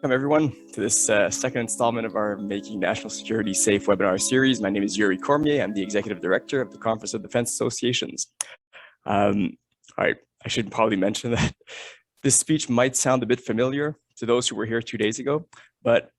Welcome everyone to this second installment of our Making National Security Safe webinar series. My name is Yuri Cormier. I'm the Executive Director of the Conference of Defense Associations. All right, I should probably mention that this speech might sound a bit familiar to those who were here 2 days ago, but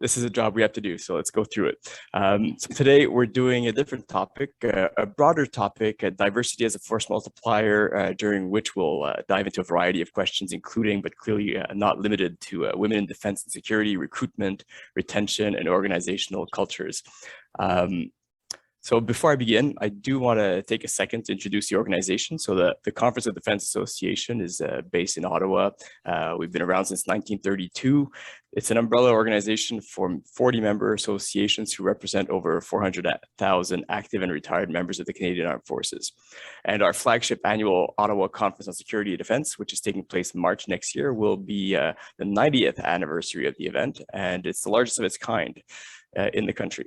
this is a job we have to do, so let's go through it. So today we're doing a different topic, a broader topic, diversity as a force multiplier, during which we'll dive into a variety of questions, including, but clearly not limited to women in defense and security, recruitment, retention, and organizational cultures. So before I begin, I do want to take a second to introduce the organization. So the Conference of Defense Association is based in Ottawa. We've been around since 1932. It's an umbrella organization for 40 member associations who represent over 400,000 active and retired members of the Canadian Armed Forces. And our flagship annual Ottawa Conference on Security and Defense, which is taking place in March next year, will be the 90th anniversary of the event, and it's the largest of its kind in the country.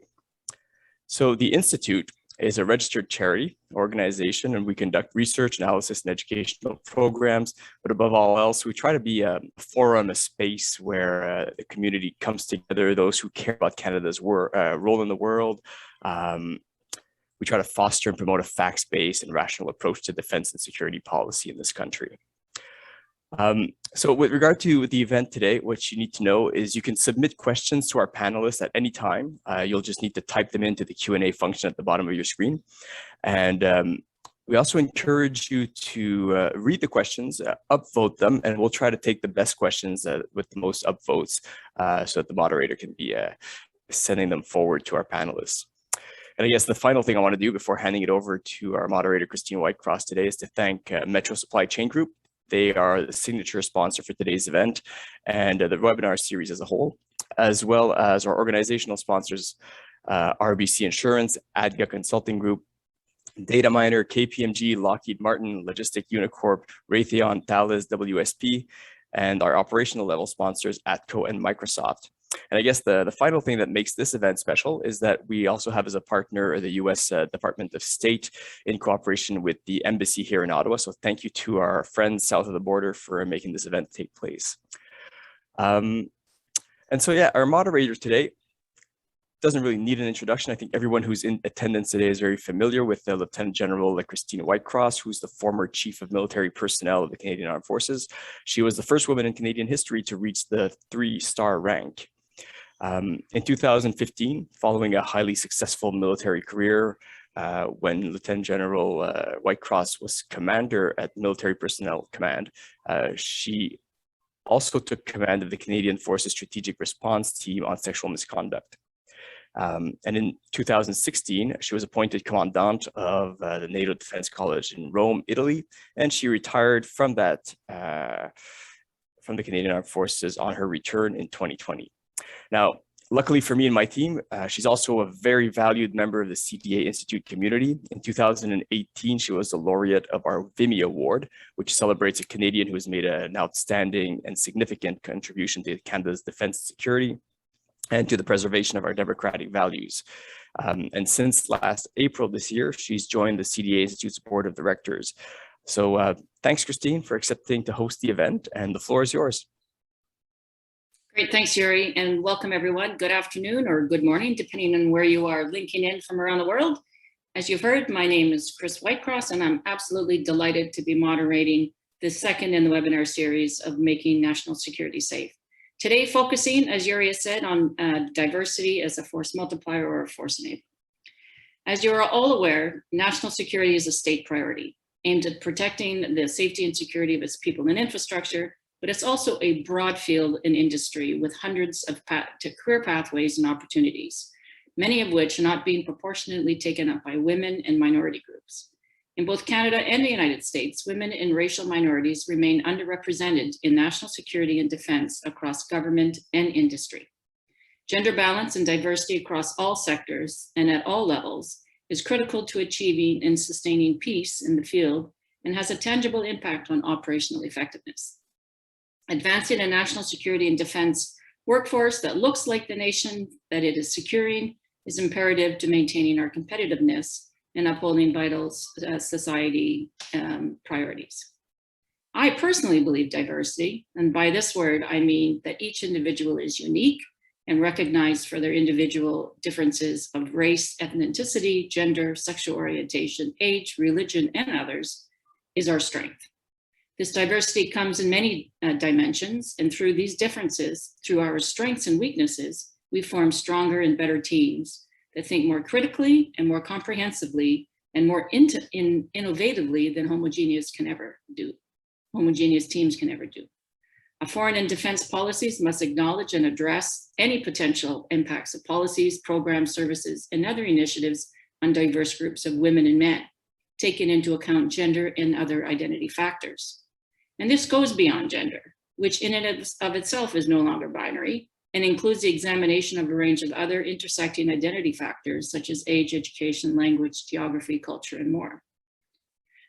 So the Institute is a registered charity organization, and we conduct research, analysis, and educational programs. But above all else, we try to be a forum, a space where the community comes together, those who care about Canada's role in the world. We try to foster and promote a facts-based and rational approach to defense and security policy in this country. So with regard to the event today, what you need to know is you can submit questions to our panelists at any time. You'll just need to type them into the Q&A function at the bottom of your screen. And we also encourage you to read the questions, upvote them, and we'll try to take the best questions with the most upvotes so that the moderator can be sending them forward to our panelists. And I guess the final thing I want to do before handing it over to our moderator, Christine Whitecross, today is to thank Metro Supply Chain Group. They are the signature sponsor for today's event and the webinar series as a whole, as well as our organizational sponsors, RBC Insurance, ADGA Consulting Group, Dataminer, KPMG, Lockheed Martin, Logistic Unicorp, Raytheon, Thales, WSP, and our operational level sponsors, ATCO and Microsoft. And I guess the final thing that makes this event special is that we also have as a partner the U.S. Department of State in cooperation with the embassy here in Ottawa. So thank you to our friends south of the border for making this event take place. And so, yeah, our moderator today doesn't really need an introduction. I think everyone who's in attendance today is very familiar with Lieutenant General Christine Whitecross, who's the former Chief of Military Personnel of the Canadian Armed Forces. She was the first woman in Canadian history to reach the 3-star rank. In 2015, following a highly successful military career, when Lieutenant General Whitecross was commander at Military Personnel Command, she also took command of the Canadian Forces Strategic Response Team on sexual misconduct. And in 2016, she was appointed commandant of the NATO Defense College in Rome, Italy, and she retired from that, from the Canadian Armed Forces on her return in 2020. Now, luckily for me and my team, she's also a very valued member of the CDA Institute community. In 2018, she was the laureate of our Vimy Award, which celebrates a Canadian who has made an outstanding and significant contribution to Canada's defense and security and to the preservation of our democratic values. And since last April this year, she's joined the CDA Institute's board of directors. So thanks, Christine, for accepting to host the event, and the floor is yours. Great, thanks, Yuri, and welcome everyone. Good afternoon or good morning, depending on where you are linking in from around the world. As you've heard, my name is Chris Whitecross, and I'm absolutely delighted to be moderating the second in the webinar series of Making National Security Safe. Today, focusing, as Yuri has said, on diversity as a force multiplier or a force enabler. As you are all aware, national security is a state priority aimed at protecting the safety and security of its people and infrastructure, but it's also a broad field in industry with hundreds of career pathways and opportunities, many of which are not being proportionately taken up by women and minority groups. In both Canada and the United States, women and racial minorities remain underrepresented in national security and defense across government and industry. Gender balance and diversity across all sectors and at all levels is critical to achieving and sustaining peace in the field and has a tangible impact on operational effectiveness. Advancing a national security and defense workforce that looks like the nation that it is securing is imperative to maintaining our competitiveness and upholding vital society priorities. I personally believe diversity, and by this word, I mean that each individual is unique and recognized for their individual differences of race, ethnicity, gender, sexual orientation, age, religion, and others, is our strength. This diversity comes in many dimensions, and through these differences, through our strengths and weaknesses, we form stronger and better teams that think more critically and more comprehensively and more innovatively than homogeneous teams can ever do. Our foreign and defense policies must acknowledge and address any potential impacts of policies, programs, services, and other initiatives on diverse groups of women and men, taking into account gender and other identity factors. And this goes beyond gender, which in and of itself is no longer binary, and includes the examination of a range of other intersecting identity factors such as age, education, language, geography, culture, and more.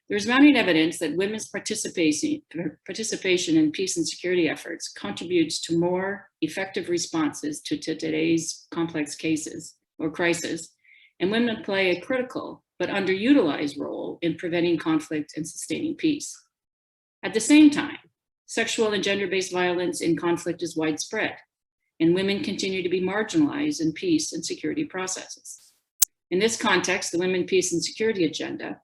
There's mounting evidence that women's participation in peace and security efforts contributes to more effective responses to today's complex cases or crises, and women play a critical but underutilized role in preventing conflict and sustaining peace. At the same time, sexual and gender-based violence in conflict is widespread, and women continue to be marginalized in peace and security processes. In this context, the Women, Peace, and Security Agenda,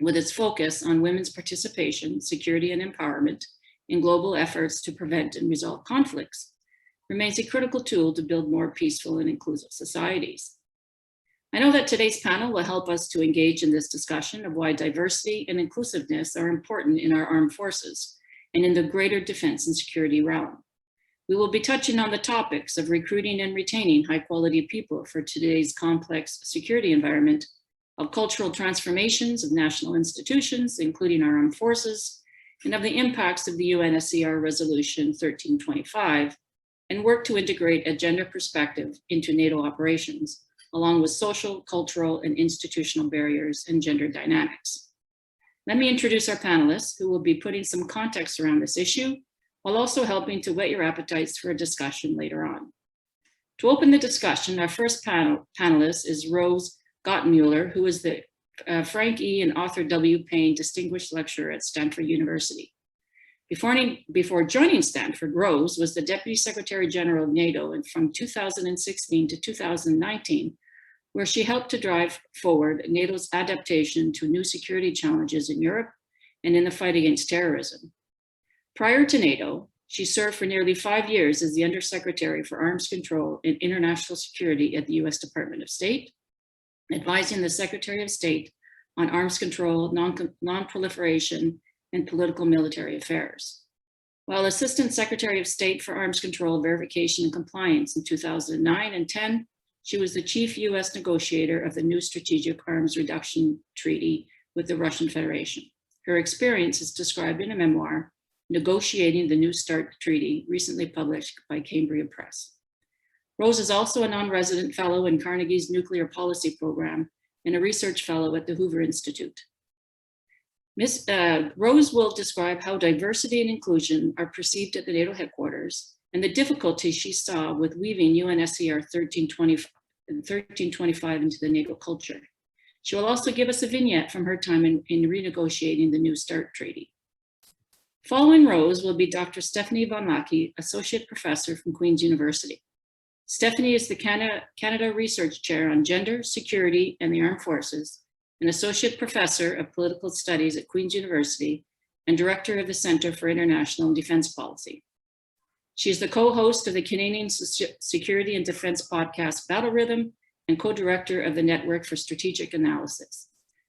with its focus on women's participation, security, and empowerment in global efforts to prevent and resolve conflicts, remains a critical tool to build more peaceful and inclusive societies. I know that today's panel will help us to engage in this discussion of why diversity and inclusiveness are important in our armed forces and in the greater defense and security realm. We will be touching on the topics of recruiting and retaining high-quality people for today's complex security environment, of cultural transformations of national institutions, including our armed forces, and of the impacts of the UNSCR Resolution 1325, and work to integrate a gender perspective into NATO operations, along with social, cultural, and institutional barriers and gender dynamics. Let me introduce our panelists, who will be putting some context around this issue, while also helping to whet your appetites for a discussion later on. To open the discussion, our first panelist is Rose Gottmuller, who is the Frank E. and Arthur W. Payne Distinguished Lecturer at Stanford University. Before joining Stanford, Rose was the Deputy Secretary General of NATO and from 2016 to 2019, where she helped to drive forward NATO's adaptation to new security challenges in Europe and in the fight against terrorism. Prior to NATO, she served for nearly 5 years as the Undersecretary for Arms Control and International Security at the US Department of State, advising the Secretary of State on arms control, non-proliferation, and political military affairs. While Assistant Secretary of State for Arms Control, Verification, and Compliance in 2009 and 10, she was the chief US negotiator of the new Strategic Arms Reduction Treaty with the Russian Federation. Her experience is described in a memoir, Negotiating the New START Treaty, recently published by Cambria Press. Rose is also a non-resident fellow in Carnegie's Nuclear Policy Program and a research fellow at the Hoover Institute. Ms. Rose will describe how diversity and inclusion are perceived at the NATO headquarters and the difficulties she saw with weaving UNSCR 1325 into the NATO culture. She will also give us a vignette from her time in renegotiating the New START Treaty. Following Rose will be Dr. Stephanie Von Lackey, Associate Professor from Queen's University. Stephanie is the Canada Research Chair on Gender, Security, and the Armed Forces, an Associate Professor of Political Studies at Queen's University, and Director of the Center for International and Defense Policy. She is the co-host of the Canadian Security and Defense podcast Battle Rhythm and co-director of the Network for Strategic Analysis.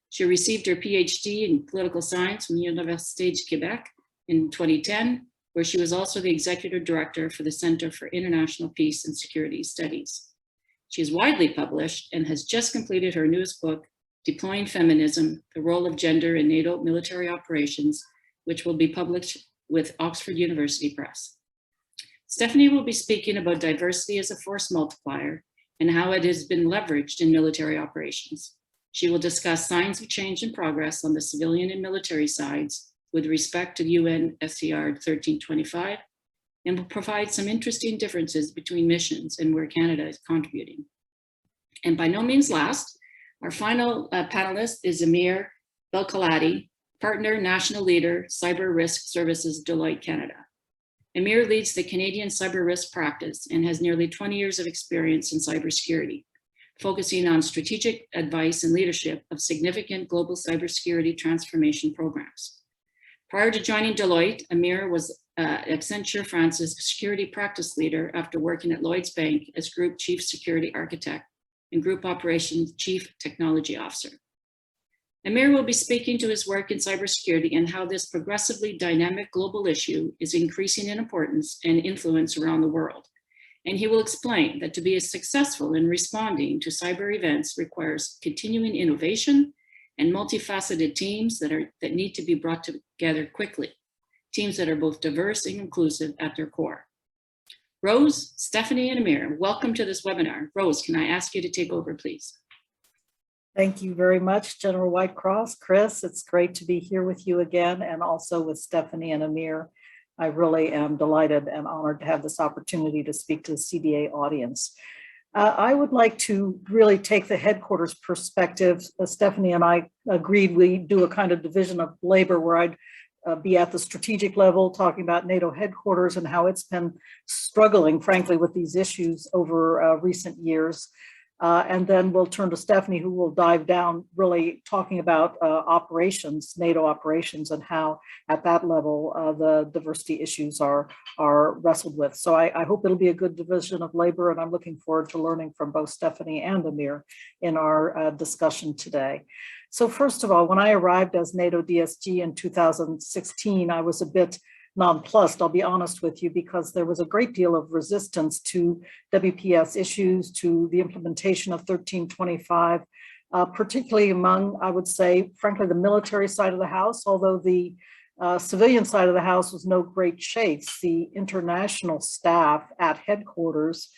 She received her PhD in political science from the Université de Québec in 2010, where she was also the executive director for the Center for International Peace and Security Studies. She is widely published and has just completed her newest book, Deploying Feminism, The Role of Gender in NATO Military Operations, which will be published with Oxford University Press. Stephanie will be speaking about diversity as a force multiplier and how it has been leveraged in military operations. She will discuss signs of change and progress on the civilian and military sides with respect to UNSCR 1325, and will provide some interesting differences between missions and where Canada is contributing. And by no means last, our final panelist is Amir Belkaladi, Partner National Leader, Cyber Risk Services, Deloitte, Canada. Amir leads the Canadian cyber risk practice and has nearly 20 years of experience in cybersecurity, focusing on strategic advice and leadership of significant global cybersecurity transformation programs. Prior to joining Deloitte, Amir was Accenture France's security practice leader after working at Lloyds Bank as Group Chief Security Architect and Group Operations Chief Technology Officer. Amir will be speaking to his work in cybersecurity and how this progressively dynamic global issue is increasing in importance and influence around the world. And he will explain that to be successful in responding to cyber events requires continuing innovation and multifaceted teams that need to be brought together quickly, teams that are both diverse and inclusive at their core. Rose, Stephanie, and Amir, welcome to this webinar. Rose, can I ask you to take over, please? Thank you very much, General Whitecross. Chris, it's great to be here with you again, and also with Stephanie and Amir. I really am delighted and honored to have this opportunity to speak to the CDA audience. I would like to really take the headquarters perspective. Stephanie and I agreed we do a kind of division of labor where I'd be at the strategic level, talking about NATO headquarters and how it's been struggling, frankly, with these issues over recent years. And then we'll turn to Stephanie, who will dive down really talking about operations, NATO operations, and how at that level the diversity issues are wrestled with. So I hope it'll be a good division of labor, and I'm looking forward to learning from both Stephanie and Amir in our discussion today. So first of all, when I arrived as NATO DSG in 2016, I was a bit nonplussed, I'll be honest with you, because there was a great deal of resistance to WPS issues, to the implementation of 1325, particularly among, I would say, frankly, the military side of the house, although the civilian side of the house was no great shakes. The international staff at headquarters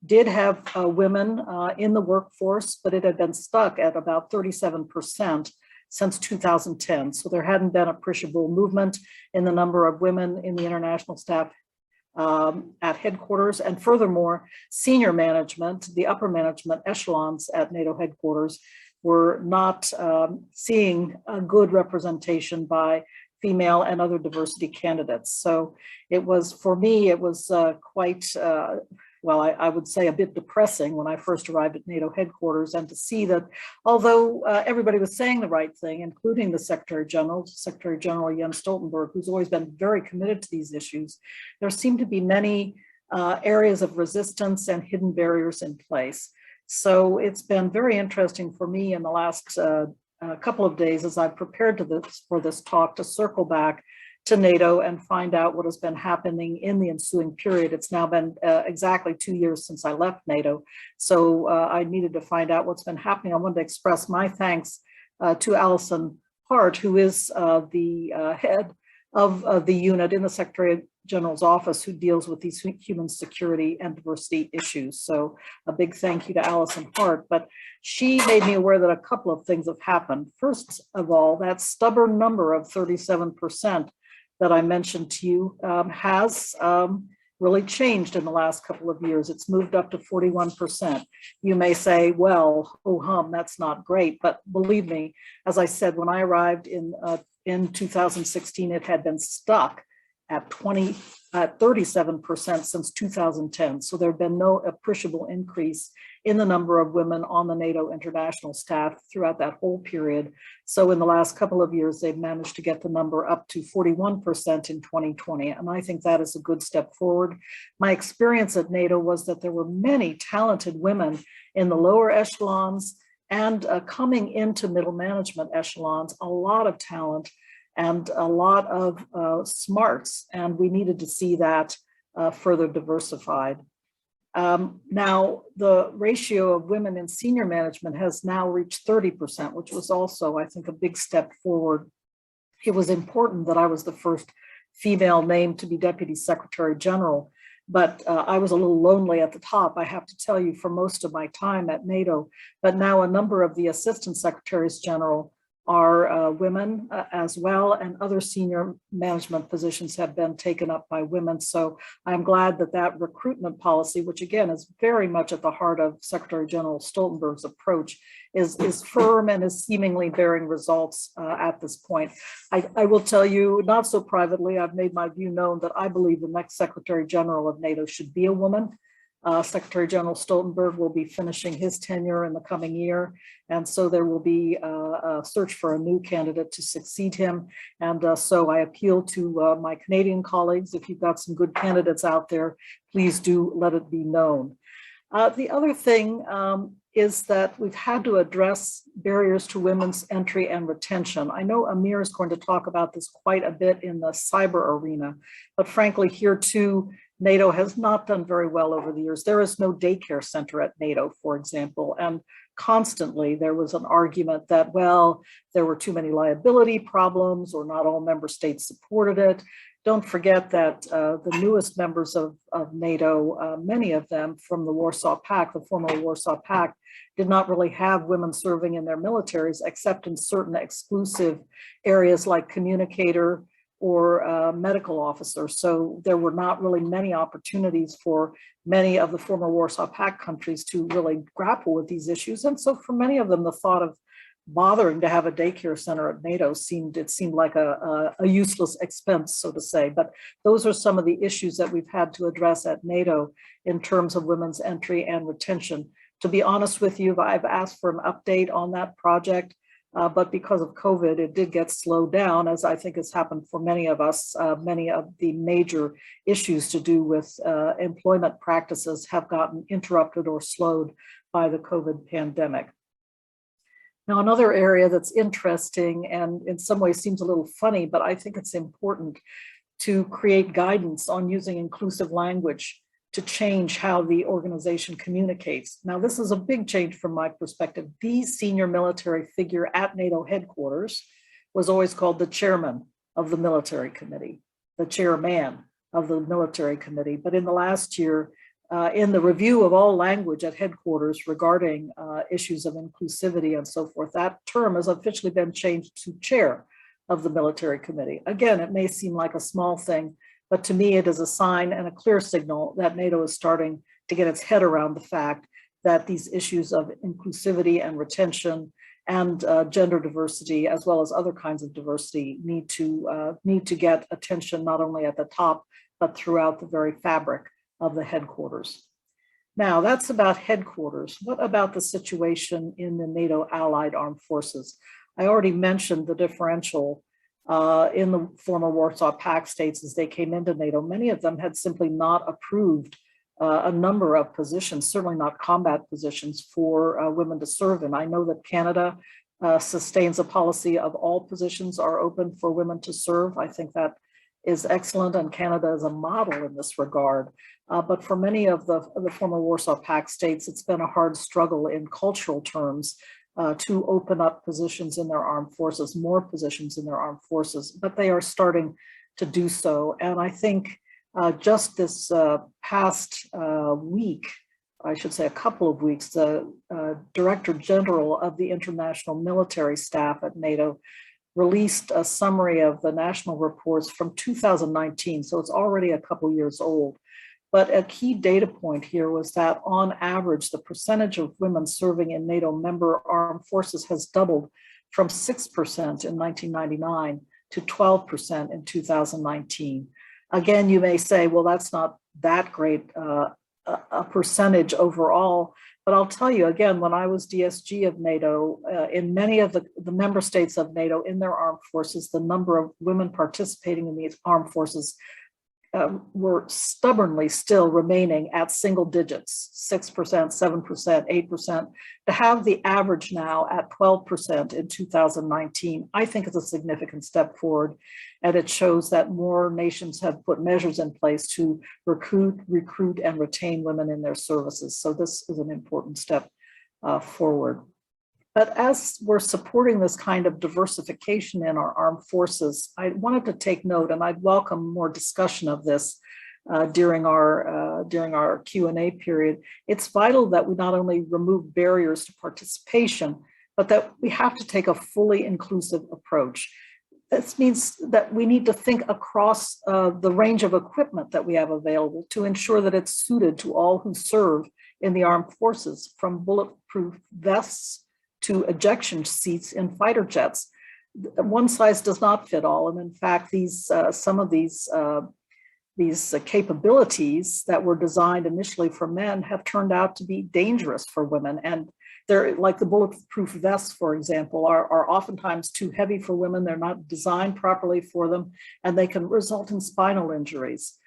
did have women in the workforce, but it had been stuck at about 37% since 2010. So there hadn't been appreciable movement in the number of women in the international staff at headquarters. And furthermore, senior management, the upper management echelons at NATO headquarters were not seeing a good representation by female and other diversity candidates. So it was, for me, it was quite, well, I would say a bit depressing when I first arrived at NATO headquarters, and to see that although everybody was saying the right thing, including the Secretary General Jens Stoltenberg, who's always been very committed to these issues, there seemed to be many areas of resistance and hidden barriers in place. So it's been very interesting for me in the last couple of days as I've prepared for this talk to circle back to NATO and find out what has been happening in the ensuing period. It's now been exactly 2 years since I left NATO. So I needed to find out what's been happening. I wanted to express my thanks to Alison Hart, who is the head of the unit in the Secretary General's office who deals with these human security and diversity issues. So a big thank you to Alison Hart. But she made me aware that a couple of things have happened. First of all, that stubborn number of 37% that I mentioned to you has really changed in the last couple of years. It's moved up to 41%. You may say, well, oh hum, that's not great. But believe me, as I said, when I arrived in 2016, it had been stuck at 37% since 2010. So there had been no appreciable increase in the number of women on the NATO international staff throughout that whole period. So in the last couple of years, they've managed to get the number up to 41% in 2020. And I think that is a good step forward. My experience at NATO was that there were many talented women in the lower echelons and coming into middle management echelons, a lot of talent and a lot of smarts, and we needed to see that further diversified. Now, the ratio of women in senior management has now reached 30%, which was also, I think, a big step forward. It was important that I was the first female named to be Deputy Secretary General, but I was a little lonely at the top, I have to tell you, for most of my time at NATO. But now a number of the Assistant Secretaries General are women as well, and other senior management positions have been taken up by women. So I'm glad that that recruitment policy, which again is very much at the heart of Secretary General Stoltenberg's approach, is firm and is seemingly bearing results at this point. I will tell you, not so privately, I've made my view known that I believe the next Secretary General of NATO should be a woman. Secretary General Stoltenberg will be finishing his tenure in the coming year, and so there will be a search for a new candidate to succeed him. And so I appeal to my Canadian colleagues, if you've got some good candidates out there, please do let it be known. The other thing is that we've had to address barriers to women's entry and retention. I know Amir is going to talk about this quite a bit in the cyber arena, but frankly, here too, NATO has not done very well over the years. There is no daycare center at NATO, for example, and constantly there was an argument that, well, there were too many liability problems or not all member states supported it. Don't forget that the newest members of NATO, many of them from the Warsaw Pact, the former Warsaw Pact, did not really have women serving in their militaries except in certain exclusive areas like communicator or medical officer. So there were not really many opportunities for many of the former Warsaw Pact countries to really grapple with these issues. And so for many of them, the thought of bothering to have a daycare center at NATO seemed like a useless expense, so to say. But those are some of the issues that we've had to address at NATO in terms of women's entry and retention. To be honest with you, I've asked for an update on that project. But because of COVID, it did get slowed down, as I think has happened for many of us. Many of the major issues to do with employment practices have gotten interrupted or slowed by the COVID pandemic. Now, another area that's interesting and in some ways seems a little funny, but I think it's important to create guidance on using inclusive language to change how the organization communicates. Now, this is a big change from my perspective. The senior military figure at NATO headquarters was always called the chairman of the military committee, the chairman of the military committee. But in the last year, in the review of all language at headquarters regarding issues of inclusivity and so forth, that term has officially been changed to chair of the military committee. Again, it may seem like a small thing, but to me, it is a sign and a clear signal that NATO is starting to get its head around the fact that these issues of inclusivity and retention and gender diversity, as well as other kinds of diversity, need to get attention not only at the top, but throughout the very fabric of the headquarters. Now, that's about headquarters. What about the situation in the NATO allied armed forces? I already mentioned the differential in the former Warsaw Pact states as they came into NATO. Many of them had simply not approved a number of positions, certainly not combat positions, for women to serve in. I know that Canada sustains a policy of all positions are open for women to serve. I think that is excellent, and Canada is a model in this regard. But for many of the former Warsaw Pact states, it's been a hard struggle in cultural terms to open up positions in their armed forces, more positions in their armed forces, but they are starting to do so. And I think just this past week, I should say a couple of weeks, the Director General of the International Military Staff at NATO released a summary of the national reports from 2019, so it's already a couple years old. But a key data point here was that on average, the percentage of women serving in NATO member armed forces has doubled from 6% in 1999 to 12% in 2019. Again, you may say, well, that's not that great a percentage overall, but I'll tell you again, when I was DSG of NATO, in many of the member states of NATO in their armed forces, the number of women participating in these armed forces were stubbornly still remaining at single digits, 6%, 7%, 8%. To have the average now at 12% in 2019, I think is a significant step forward. And it shows that more nations have put measures in place to recruit, and retain women in their services. So this is an important step forward. But as we're supporting this kind of diversification in our armed forces, I wanted to take note, and I'd welcome more discussion of this during our Q&A period. It's vital that we not only remove barriers to participation, but that we have to take a fully inclusive approach. This means that we need to think across the range of equipment that we have available to ensure that it's suited to all who serve in the armed forces, from bulletproof vests to ejection seats in fighter jets. One size does not fit all, and in fact, some of these capabilities that were designed initially for men have turned out to be dangerous for women. And they're like the bulletproof vests, for example, are oftentimes too heavy for women. They're not designed properly for them, and they can result in spinal injuries.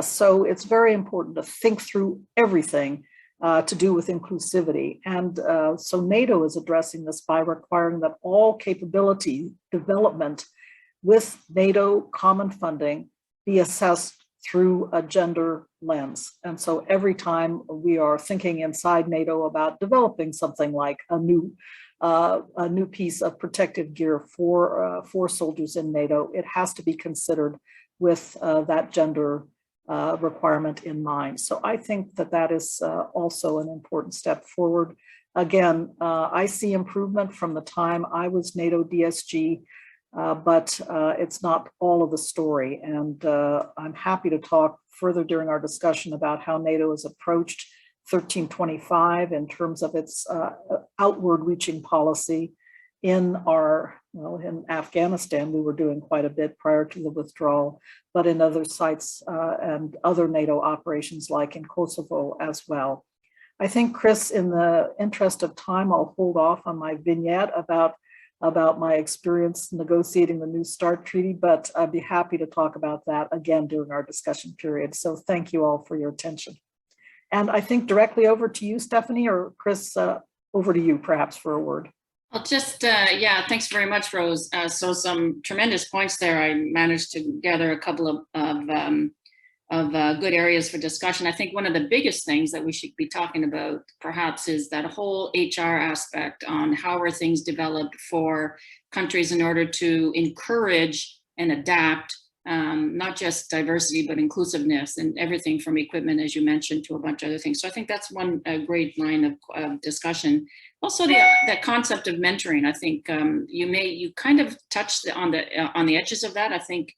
So it's very important to think through everything to do with inclusivity. And so NATO is addressing this by requiring that all capability development with NATO common funding be assessed through a gender lens. And so every time we are thinking inside NATO about developing something like a new piece of protective gear for soldiers in NATO, it has to be considered with that gender requirement in mind. So I think that is also an important step forward. Again, I see improvement from the time I was NATO DSG, but it's not all of the story. And I'm happy to talk further during our discussion about how NATO has approached 1325 in terms of its outward reaching policy. In Afghanistan, we were doing quite a bit prior to the withdrawal, but in other sites and other NATO operations like in Kosovo as well. I think, Chris, in the interest of time, I'll hold off on my vignette about my experience negotiating the New START treaty, but I'd be happy to talk about that again during our discussion period. So thank you all for your attention. And I think directly over to you, Stephanie, or Chris, over to you perhaps for a word. Well, yeah, thanks very much, Rose. So some tremendous points there. I managed to gather a couple of good areas for discussion. I think one of the biggest things that we should be talking about perhaps is that whole HR aspect on how are things developed for countries in order to encourage and adapt not just diversity, but inclusiveness and everything from equipment, as you mentioned, to a bunch of other things. So I think that's one great line of discussion. Also, the concept of mentoring. I think you kind of touched on the edges of that. I think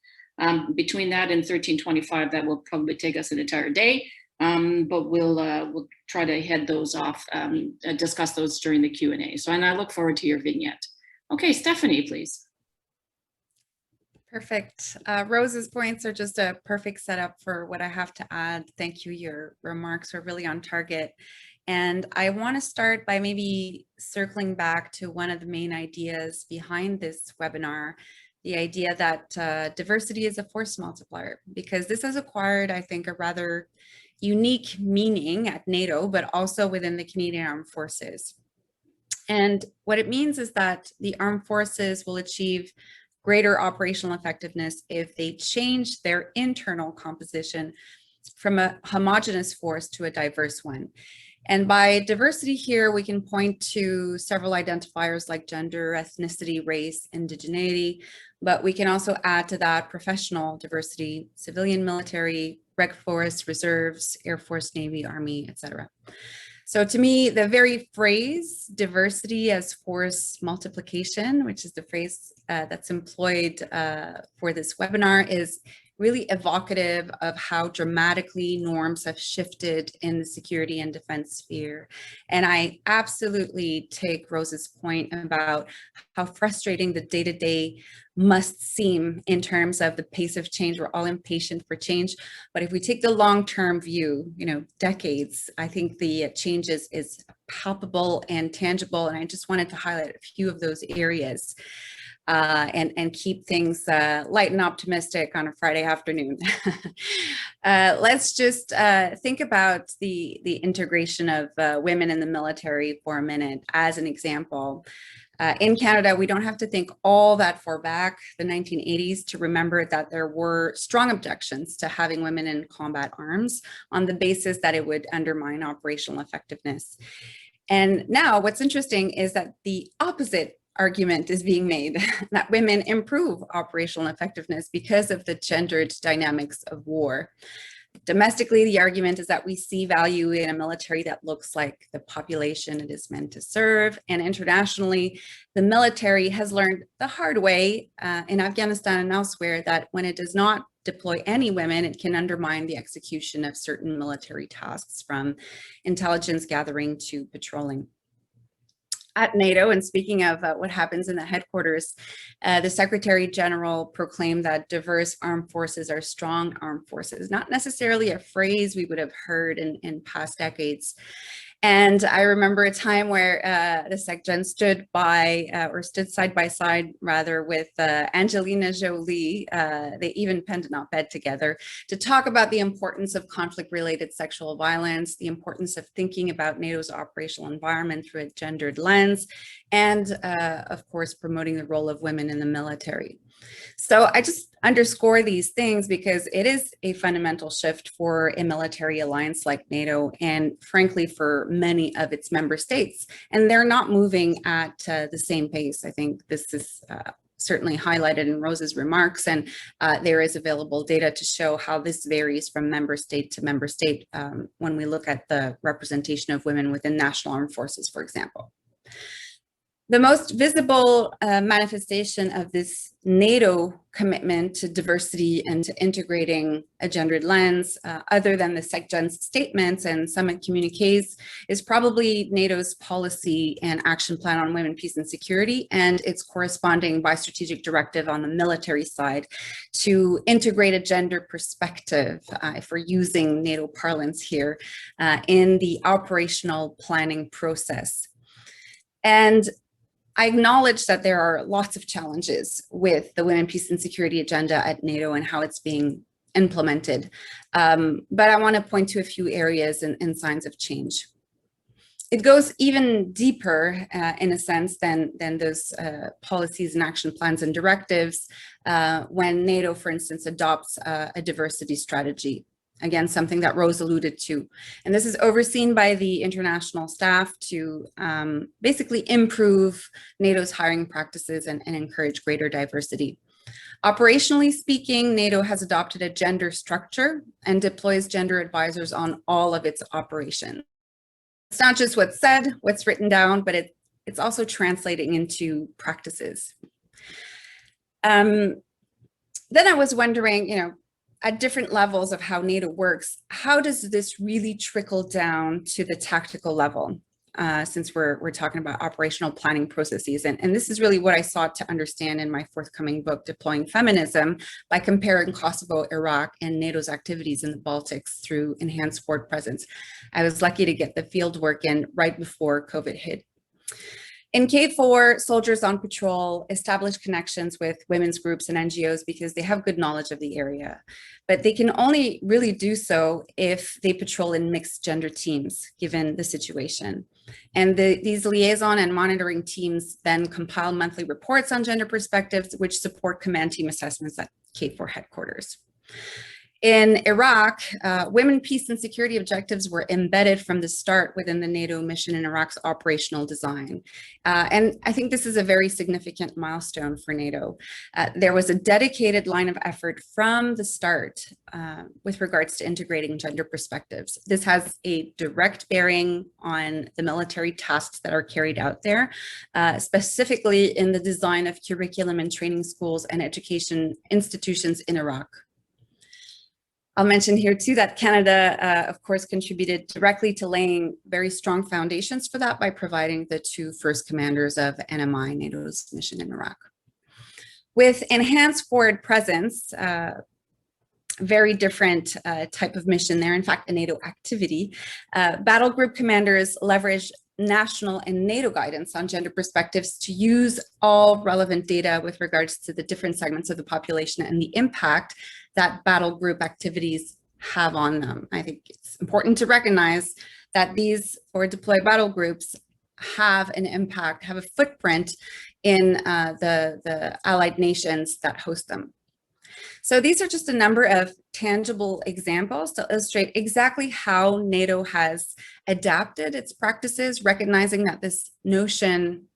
between that and 1325, that will probably take us an entire day. But we'll try to head those off, discuss those during the Q&A. So, and I look forward to your vignette. Okay, Stephanie, please. Perfect. Rose's points are just a perfect setup for what I have to add. Thank you. Your remarks are really on target. And I want to start by maybe circling back to one of the main ideas behind this webinar, the idea that diversity is a force multiplier, because this has acquired, I think, a rather unique meaning at NATO, but also within the Canadian Armed Forces. And what it means is that the armed forces will achieve greater operational effectiveness if they change their internal composition from a homogeneous force to a diverse one. And by diversity here, we can point to several identifiers like gender, ethnicity, race, indigeneity, but we can also add to that professional diversity, civilian, military, rec force, reserves, Air Force, Navy, Army, etc. So to me, the very phrase diversity as force multiplication, which is the phrase that's employed for this webinar, is really evocative of how dramatically norms have shifted in the security and defense sphere. And I absolutely take Rose's point about how frustrating the day-to-day must seem in terms of the pace of change. We're all impatient for change, but if we take the long-term view, decades, I think the change is palpable and tangible. And I just wanted to highlight a few of those areas. And keep things light and optimistic on a Friday afternoon. Let's just think about the integration of women in the military for a minute as an example. In Canada, we don't have to think all that far back, the 1980s, to remember that there were strong objections to having women in combat arms on the basis that it would undermine operational effectiveness. And now what's interesting is that the opposite argument is being made, that women improve operational effectiveness because of the gendered dynamics of war. Domestically, the argument is that we see value in a military that looks like the population it is meant to serve. And internationally, the military has learned the hard way in Afghanistan and elsewhere that when it does not deploy any women, it can undermine the execution of certain military tasks, from intelligence gathering to patrolling. At NATO, and speaking of what happens in the headquarters, the Secretary General proclaimed that diverse armed forces are strong armed forces, not necessarily a phrase we would have heard in past decades. And I remember a time where the SecGen stood side by side rather with Angelina Jolie. They even penned an op-ed together to talk about the importance of conflict-related sexual violence, the importance of thinking about NATO's operational environment through a gendered lens, and of course, promoting the role of women in the military. So I just underscore these things because it is a fundamental shift for a military alliance like NATO, and frankly, for many of its member states. And they're not moving at the same pace. I think this is certainly highlighted in Rose's remarks, and there is available data to show how this varies from member state to member state when we look at the representation of women within national armed forces, for example. The most visible manifestation of this NATO commitment to diversity and to integrating a gendered lens, other than the SecGen's statements and summit communiques, is probably NATO's policy and action plan on women, peace, and security, and its corresponding bi-strategic directive on the military side to integrate a gender perspective, if we're using NATO parlance here, in the operational planning process. And I acknowledge that there are lots of challenges with the women, peace, and security agenda at NATO and how it's being implemented. But I want to point to a few areas and signs of change. It goes even deeper in a sense than those policies and action plans and directives when NATO, for instance, adopts a diversity strategy. Again, something that Rose alluded to. And this is overseen by the international staff to basically improve NATO's hiring practices and encourage greater diversity. Operationally speaking, NATO has adopted a gender structure and deploys gender advisors on all of its operations. It's not just what's said, what's written down, but it's also translating into practices. Then I was wondering, at different levels of how NATO works, how does this really trickle down to the tactical level? Since we're talking about operational planning processes. And this is really what I sought to understand in my forthcoming book, Deploying Feminism, by comparing Kosovo, Iraq, and NATO's activities in the Baltics through enhanced forward presence. I was lucky to get the field work in right before COVID hit. In K4, soldiers on patrol establish connections with women's groups and NGOs because they have good knowledge of the area, but they can only really do so if they patrol in mixed gender teams, given the situation. And these liaison and monitoring teams then compile monthly reports on gender perspectives, which support command team assessments at K4 headquarters. In Iraq, women, peace, and security objectives were embedded from the start within the NATO mission in Iraq's operational design. And I think this is a very significant milestone for NATO. There was a dedicated line of effort from the start with regards to integrating gender perspectives. This has a direct bearing on the military tasks that are carried out there, specifically in the design of curriculum and training schools and education institutions in Iraq. I'll mention here too that Canada, of course, contributed directly to laying very strong foundations for that by providing the two first commanders of NMI, NATO's mission in Iraq. With enhanced forward presence, very different type of mission there, in fact, a NATO activity, battle group commanders leverage national and NATO guidance on gender perspectives to use all relevant data with regards to the different segments of the population and the impact that battle group activities have on them. I think it's important to recognize that these forward deployed battle groups have an impact, have a footprint in the allied nations that host them. So these are just a number of tangible examples to illustrate exactly how NATO has adapted its practices, recognizing that this notion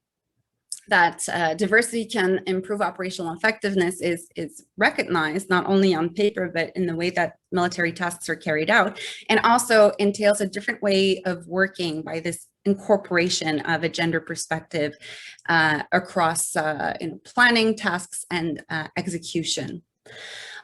that diversity can improve operational effectiveness is recognized not only on paper, but in the way that military tasks are carried out, and also entails a different way of working by this incorporation of a gender perspective across planning, tasks, and execution.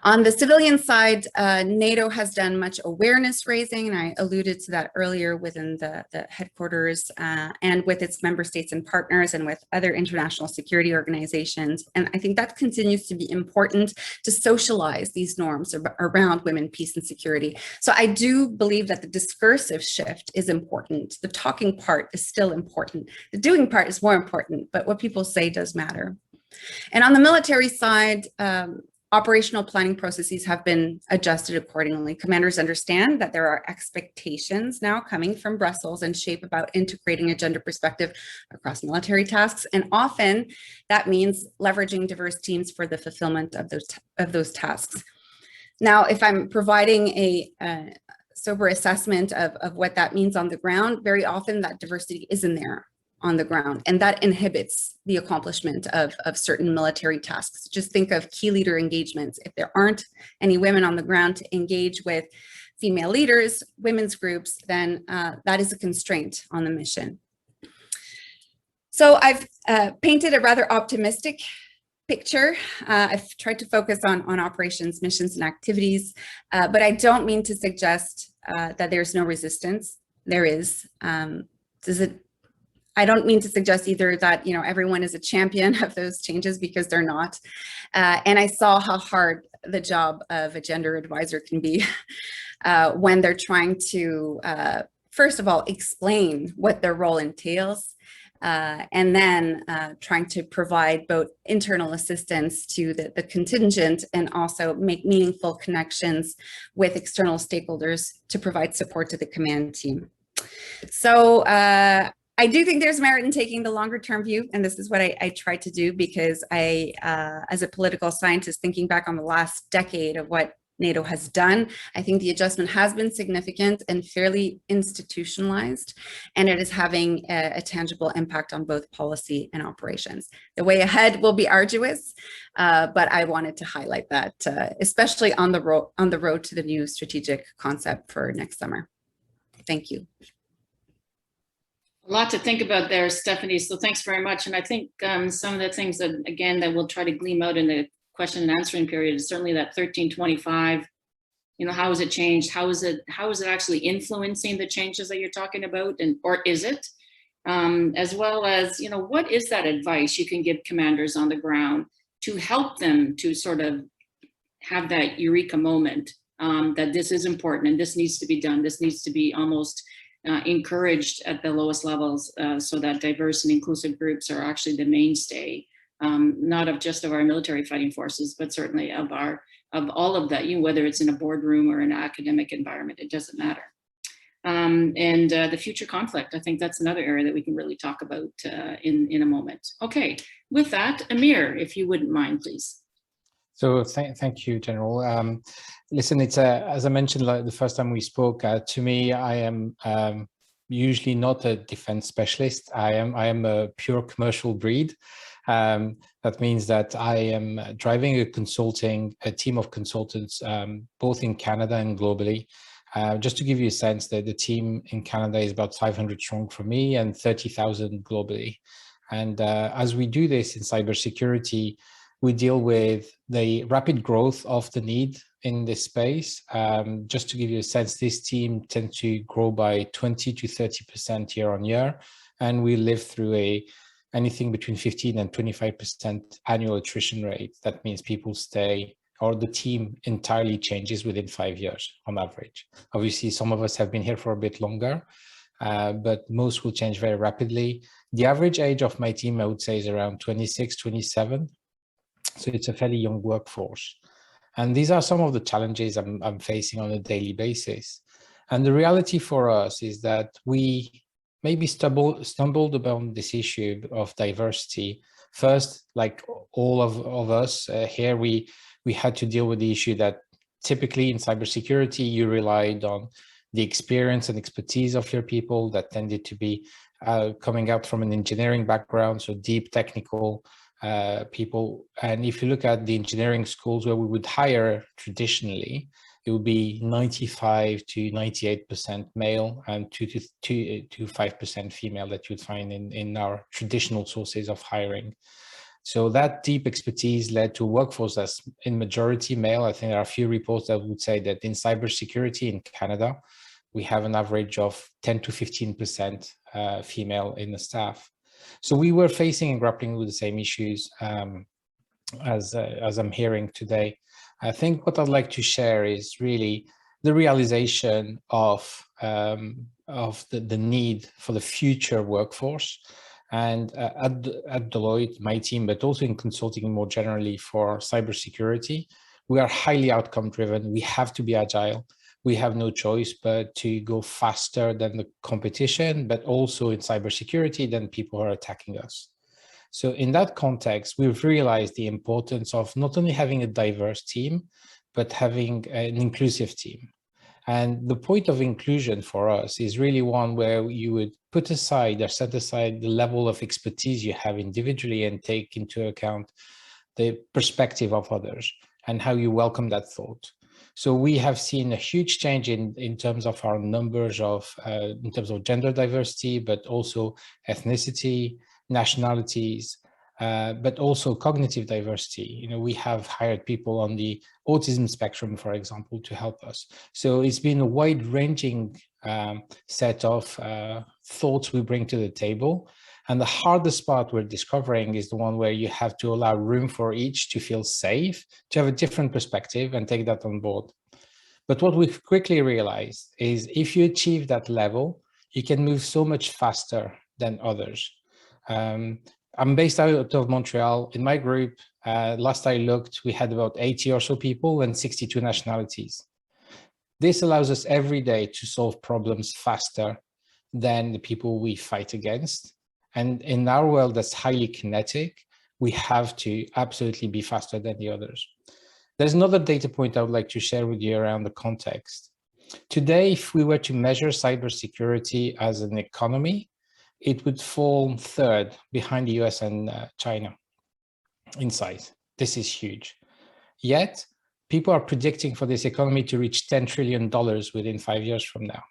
On the civilian side, NATO has done much awareness raising, and I alluded to that earlier within the headquarters and with its member states and partners and with other international security organizations. And I think that continues to be important to socialize these norms around women, peace, and security. So I do believe that the discursive shift is important. The talking part is still important. The doing part is more important, but what people say does matter. And on the military side, operational planning processes have been adjusted accordingly. Commanders understand that there are expectations now coming from Brussels and SHAPE about integrating a gender perspective across military tasks. And often that means leveraging diverse teams for the fulfillment of those tasks. Now, if I'm providing a sober assessment of what that means on the ground, very often that diversity isn't there on the ground, and that inhibits the accomplishment of certain military tasks. Just think of key leader engagements. If there aren't any women on the ground to engage with female leaders, women's groups, then that is a constraint on the mission. So I've painted a rather optimistic picture. I've tried to focus on operations, missions, and activities, but I don't mean to suggest that there's no resistance. There is. I don't mean to suggest either that everyone is a champion of those changes, because they're not. And I saw how hard the job of a gender advisor can be when they're trying to, first of all, explain what their role entails, and then trying to provide both internal assistance to the contingent and also make meaningful connections with external stakeholders to provide support to the command team. So I do think there's merit in taking the longer term view, and this is what I try to do, because I, as a political scientist, thinking back on the last decade of what NATO has done, I think the adjustment has been significant and fairly institutionalized, and it is having a tangible impact on both policy and operations. The way ahead will be arduous, but I wanted to highlight that, especially on the road to the new strategic concept for next summer. Thank you. A lot to think about there, Stephanie. So thanks very much. And I think some of the things that, again, that we'll try to glean out in the question and answering period is certainly that 1325. How has it changed? How is it actually influencing the changes that you're talking about, or is it? As well as, what is that advice you can give commanders on the ground to help them to sort of have that eureka moment that this is important and this needs to be done. This needs to be almost encouraged at the lowest levels, so that diverse and inclusive groups are actually the mainstay, not of just of our military fighting forces, but certainly of all of that, whether it's in a boardroom or an academic environment, it doesn't matter. And the future conflict, I think that's another area that we can really talk about in a moment. Okay, with that, Amir, if you wouldn't mind, please. So thank you, General. Listen, it's as I mentioned the first time we spoke. To me, I am usually not a defense specialist. I am a pure commercial breed. That means that I am driving a team of consultants, both in Canada and globally. Just to give you a sense, that the team in Canada is about 500 strong for me and 30,000 globally. And as we do this in cybersecurity, we deal with the rapid growth of the need in this space. Just to give you a sense, this team tends to grow by 20 to 30% year on year, and we live through anything between 15 and 25% annual attrition rate. That means people stay, or the team entirely changes within 5 years on average. Obviously, some of us have been here for a bit longer, but most will change very rapidly. The average age of my team, I would say, is around 26, 27. So it's a fairly young workforce. And these are some of the challenges I'm facing on a daily basis. And the reality for us is that we maybe stumbled upon this issue of diversity. First, like all of us here, we had to deal with the issue that typically in cybersecurity, you relied on the experience and expertise of your people that tended to be coming out from an engineering background, so deep technical people. And if you look at the engineering schools where we would hire traditionally, it would be 95 to 98% male and 2 to 5% female that you'd find in our traditional sources of hiring. So that deep expertise led to a workforce that's in majority male. I think there are a few reports that would say that in cybersecurity in Canada, we have an average of 10 to 15% female in the staff. So we were facing and grappling with the same issues as I'm hearing today. I think what I'd like to share is really the realization of the need for the future workforce. And at Deloitte, my team, but also in consulting more generally for cybersecurity, we are highly outcome driven. We have to be agile. We have no choice but to go faster than the competition, but also in cybersecurity than people who are attacking us. So in that context, we've realized the importance of not only having a diverse team, but having an inclusive team. And the point of inclusion for us is really one where you would put aside or set aside the level of expertise you have individually and take into account the perspective of others and how you welcome that thought. So we have seen a huge change in terms of our numbers of, in terms of gender diversity, but also ethnicity, nationalities, but also cognitive diversity. You know, we have hired people on the autism spectrum, for example, to help us. So it's been a wide-ranging set of thoughts we bring to the table. And the hardest part we're discovering is the one where you have to allow room for each to feel safe, to have a different perspective and take that on board. But what we've quickly realized is if you achieve that level, you can move so much faster than others. I'm based out of Montreal. In my group, last I looked, we had about 80 or so people and 62 nationalities. This allows us every day to solve problems faster than the people we fight against. And in our world that's highly kinetic, we have to absolutely be faster than the others. There's another data point I would like to share with you around the context. Today, if we were to measure cybersecurity as an economy, it would fall third behind the US and China in size. This is huge. Yet, people are predicting for this economy to reach $10 trillion within 5 years from now.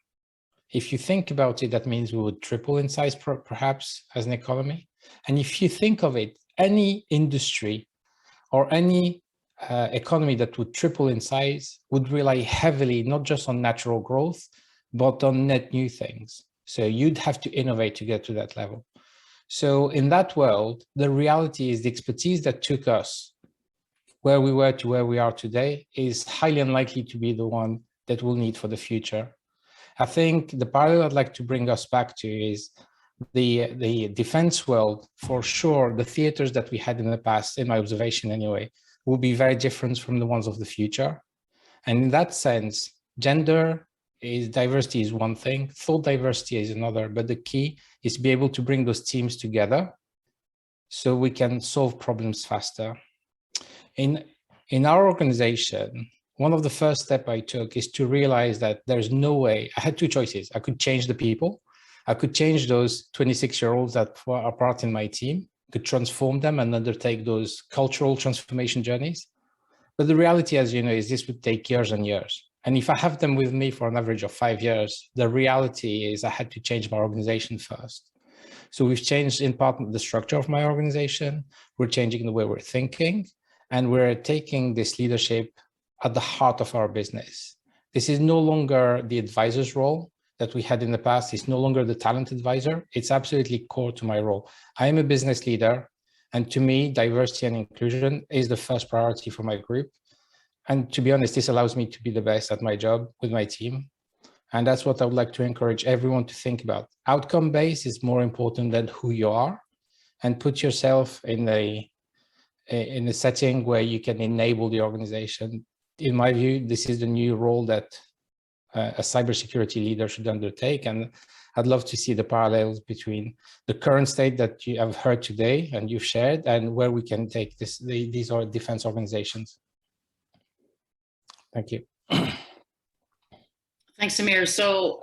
If you think about it, that means we would triple in size perhaps as an economy. And if you think of it, any industry or any economy that would triple in size would rely heavily, not just on natural growth, but on net new things. So you'd have to innovate to get to that level. So in that world, the reality is the expertise that took us where we were to where we are today is highly unlikely to be the one that we'll need for the future. I think the parallel I'd like to bring us back to is the defense world. For sure, the theaters that we had in the past, in my observation anyway, will be very different from the ones of the future. And in that sense, diversity is one thing, thought diversity is another, but the key is to be able to bring those teams together so we can solve problems faster. In our organization, one of the first steps I took is to realize that there's no way. I had two choices. I could change the people. I could change those 26-year-olds that are part in my team, could transform them and undertake those cultural transformation journeys. But the reality, as you know, is this would take years and years. And if I have them with me for an average of 5 years, the reality is I had to change my organization first. So we've changed in part the structure of my organization. We're changing the way we're thinking, and we're taking this leadership at the heart of our business. This is no longer the advisor's role that we had in the past. It's no longer the talent advisor. It's absolutely core to my role. I am a business leader, and to me, diversity and inclusion is the first priority for my group. And to be honest, this allows me to be the best at my job with my team. And that's what I would like to encourage everyone to think about. Outcome-based is more important than who you are, and put yourself in a setting where you can enable the organization. In my view, this is the new role that a cybersecurity leader should undertake. And I'd love to see the parallels between the current state that you have heard today and you've shared and where we can take these are defense organizations. Thank you. Thanks, Samir. So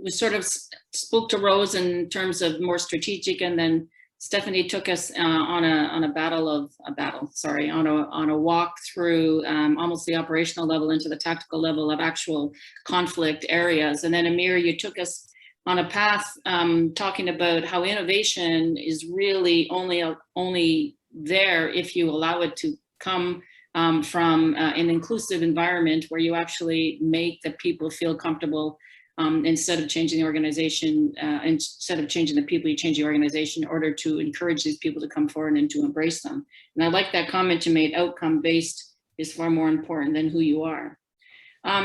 we sort of spoke to Rose in terms of more strategic, and then Stephanie took us on a walk through almost the operational level into the tactical level of actual conflict areas. And then Amir, you took us on a path talking about how innovation is really only there if you allow it to come from an inclusive environment where you actually make the people feel comfortable. Instead of changing the organization, instead of changing the people, you change the organization in order to encourage these people to come forward and to embrace them. And I like that comment you made, outcome-based is far more important than who you are.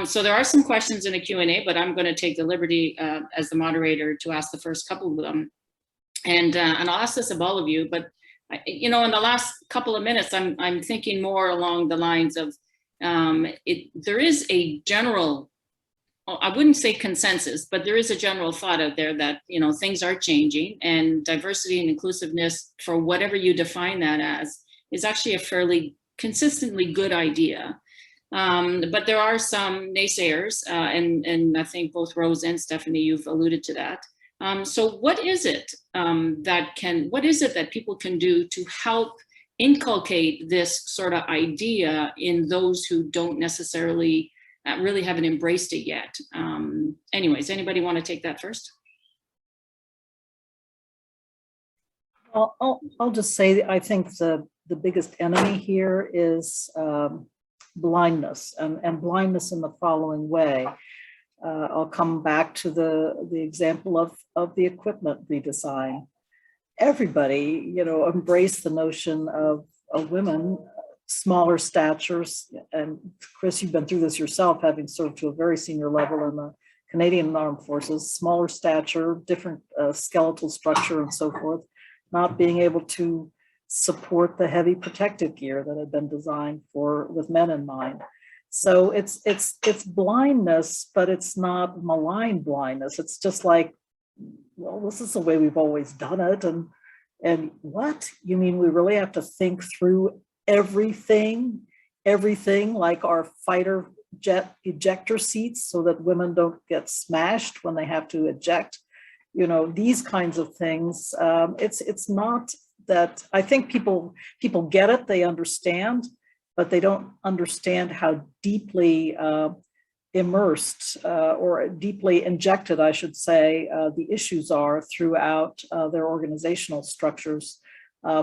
So there are some questions in the Q&A, but I'm going to take the liberty as the moderator to ask the first couple of them. And I'll ask this of all of you, but in the last couple of minutes, I'm thinking more along the lines of there is a general, I wouldn't say consensus, but there is a general thought out there that, things are changing, and diversity and inclusiveness, for whatever you define that as, is actually a fairly consistently good idea. But there are some naysayers, and I think both Rose and Stephanie, you've alluded to that. So what is it that people can do to help inculcate this sort of idea in those who don't necessarily really haven't embraced it yet? Anyways, anybody want to take that first? Well, I'll just say, I think the biggest enemy here is blindness, and blindness in the following way. I'll come back to the example of the equipment redesign. Everybody, embrace the notion of women, smaller statures, and Chris, you've been through this yourself, having served to a very senior level in the Canadian Armed Forces, smaller stature, different skeletal structure and so forth, not being able to support the heavy protective gear that had been designed with men in mind. So it's blindness, but it's not malign blindness. It's just like, well, this is the way we've always done it. And what? You mean we really have to think through everything like our fighter jet ejector seats so that women don't get smashed when they have to eject, these kinds of things. It's not that, I think people get it, they understand, but they don't understand how deeply immersed or deeply injected, I should say, the issues are throughout their organizational structures,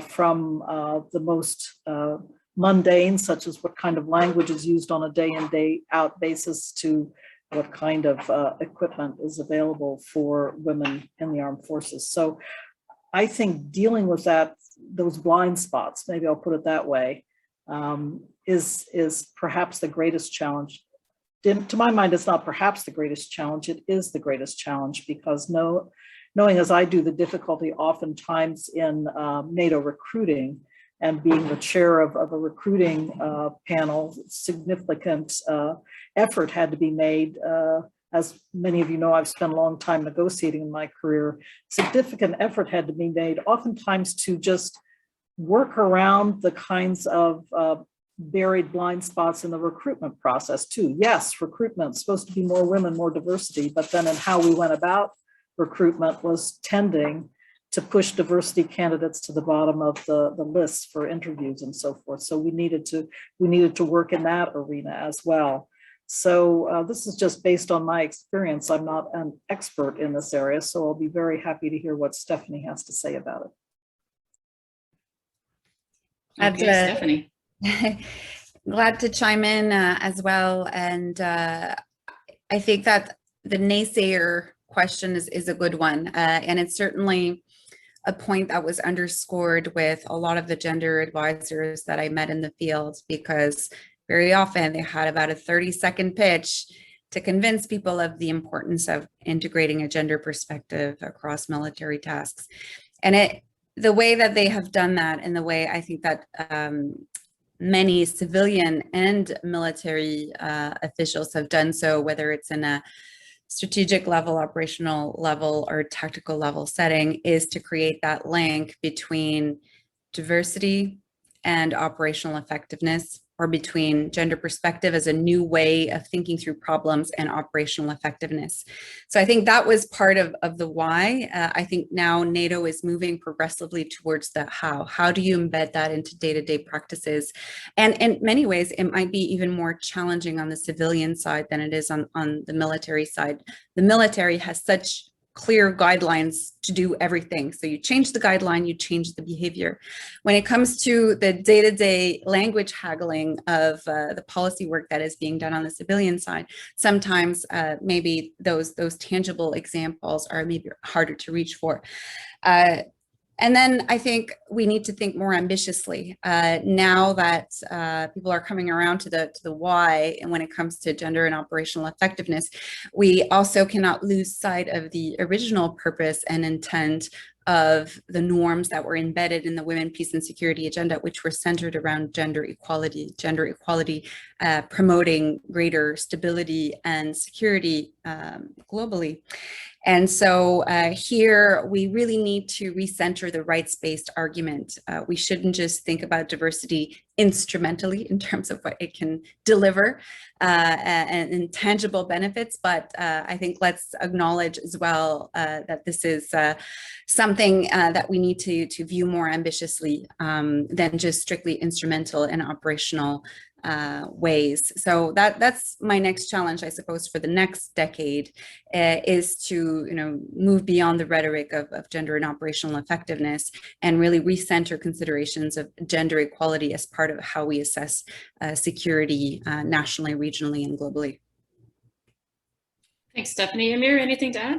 from the most mundane, such as what kind of language is used on a day in, day out basis, to what kind of equipment is available for women in the armed forces. So I think dealing with those blind spots, maybe I'll put it that way, is perhaps the greatest challenge. To my mind, it's not perhaps the greatest challenge, it is the greatest challenge, because knowing as I do the difficulty oftentimes in NATO recruiting, and being the chair of a recruiting panel, significant effort had to be made. As many of you know, I've spent a long time negotiating in my career. Significant effort had to be made, oftentimes to just work around the kinds of buried blind spots in the recruitment process too. Yes, recruitment is supposed to be more women, more diversity, but then in how we went about recruitment was tending to push diversity candidates to the bottom of the list for interviews and so forth. So we needed to work in that arena as well. So this is just based on my experience. I'm not an expert in this area, so I'll be very happy to hear what Stephanie has to say about it. Okay, Stephanie. Glad to chime in as well. And I think that the naysayer question is a good one. And it's certainly a point that was underscored with a lot of the gender advisors that I met in the field, because very often they had about a 30-second pitch to convince people of the importance of integrating a gender perspective across military tasks. And the way that they have done that, and the way I think that many civilian and military officials have done so, whether it's in a strategic level, operational level, or tactical level setting, is to create that link between diversity and operational effectiveness. or between gender perspective as a new way of thinking through problems and operational effectiveness. So I think that was part of the why. I think now NATO is moving progressively towards the how. How do you embed that into day-to-day practices? And in many ways, it might be even more challenging on the civilian side than it is on the military side. The military has such clear guidelines to do everything. So you change the guideline, you change the behavior. When it comes to the day-to-day language haggling of the policy work that is being done on the civilian side, sometimes maybe those tangible examples are maybe harder to reach for. And then I think we need to think more ambitiously now that people are coming around to the why, and when it comes to gender and operational effectiveness, we also cannot lose sight of the original purpose and intent of the norms that were embedded in the Women, Peace and Security agenda, which were centered around gender equality promoting greater stability and security globally. And so here we really need to recenter the rights-based argument. We shouldn't just think about diversity instrumentally in terms of what it can deliver and tangible benefits, but I think let's acknowledge as well that this is something that we need to view more ambitiously than just strictly instrumental and operational ways. So that's my next challenge, I suppose, for the next decade, is to move beyond the rhetoric of gender and operational effectiveness and really recenter considerations of gender equality as part of how we assess security nationally, regionally, and globally. Thanks, Stephanie. Amir, anything to add?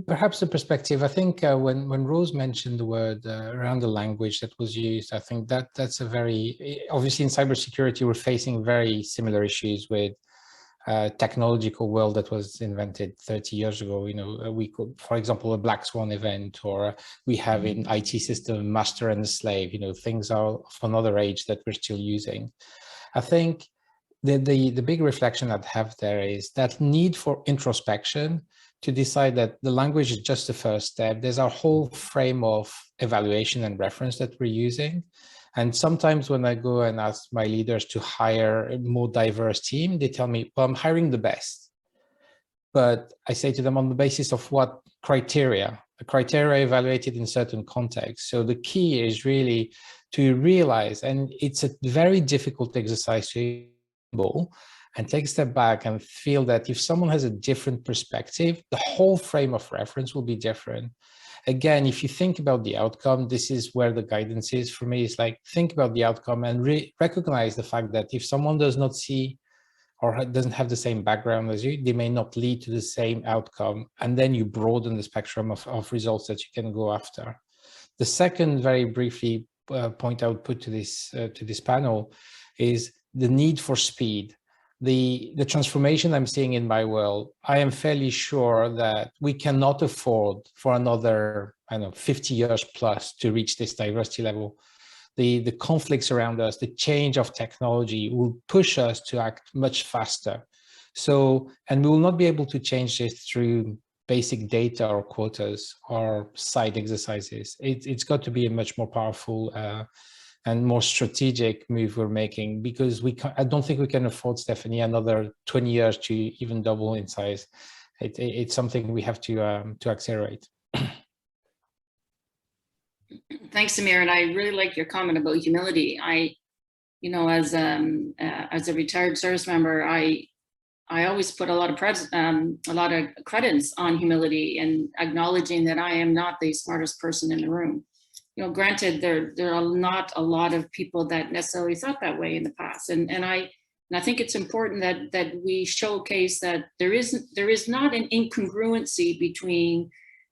Perhaps a perspective. I think when Rose mentioned the word around the language that was used, I think that's a very, obviously in cybersecurity, we're facing very similar issues with technological world that was invented 30 years ago. We could, for example, a black swan event, or we have in IT system master and slave, things are of another age that we're still using. I think the big reflection I'd have there is that need for introspection to decide that the language is just the first step. There's our whole frame of evaluation and reference that we're using. And sometimes when I go and ask my leaders to hire a more diverse team, they tell me, well, I'm hiring the best. But I say to them, on the basis of what criteria? The criteria evaluated in certain contexts. So the key is really to realize, and it's a very difficult exercise to do, and take a step back and feel that if someone has a different perspective, the whole frame of reference will be different. Again, if you think about the outcome, this is where the guidance is for me. It's like, think about the outcome and recognize the fact that if someone does not see or doesn't have the same background as you, they may not lead to the same outcome. And then you broaden the spectrum of results that you can go after. The second, very briefly, point I would put to this panel is the need for speed. The transformation I'm seeing in my world, I am fairly sure that we cannot afford for another, 50 years plus to reach this diversity level. The conflicts around us, the change of technology will push us to act much faster. So, and we will not be able to change this through basic data or quotas or side exercises. It's got to be a much more powerful and more strategic move we're making, because I don't think we can afford, Stephanie, another 20 years to even double in size. It's something we have to accelerate. Thanks, Amir, and I really like your comment about humility. As a retired service member, I always put a lot of credence on humility and acknowledging that I am not the smartest person in the room. Granted, there are not a lot of people that necessarily thought that way in the past, and I think it's important that we showcase that there is not an incongruency between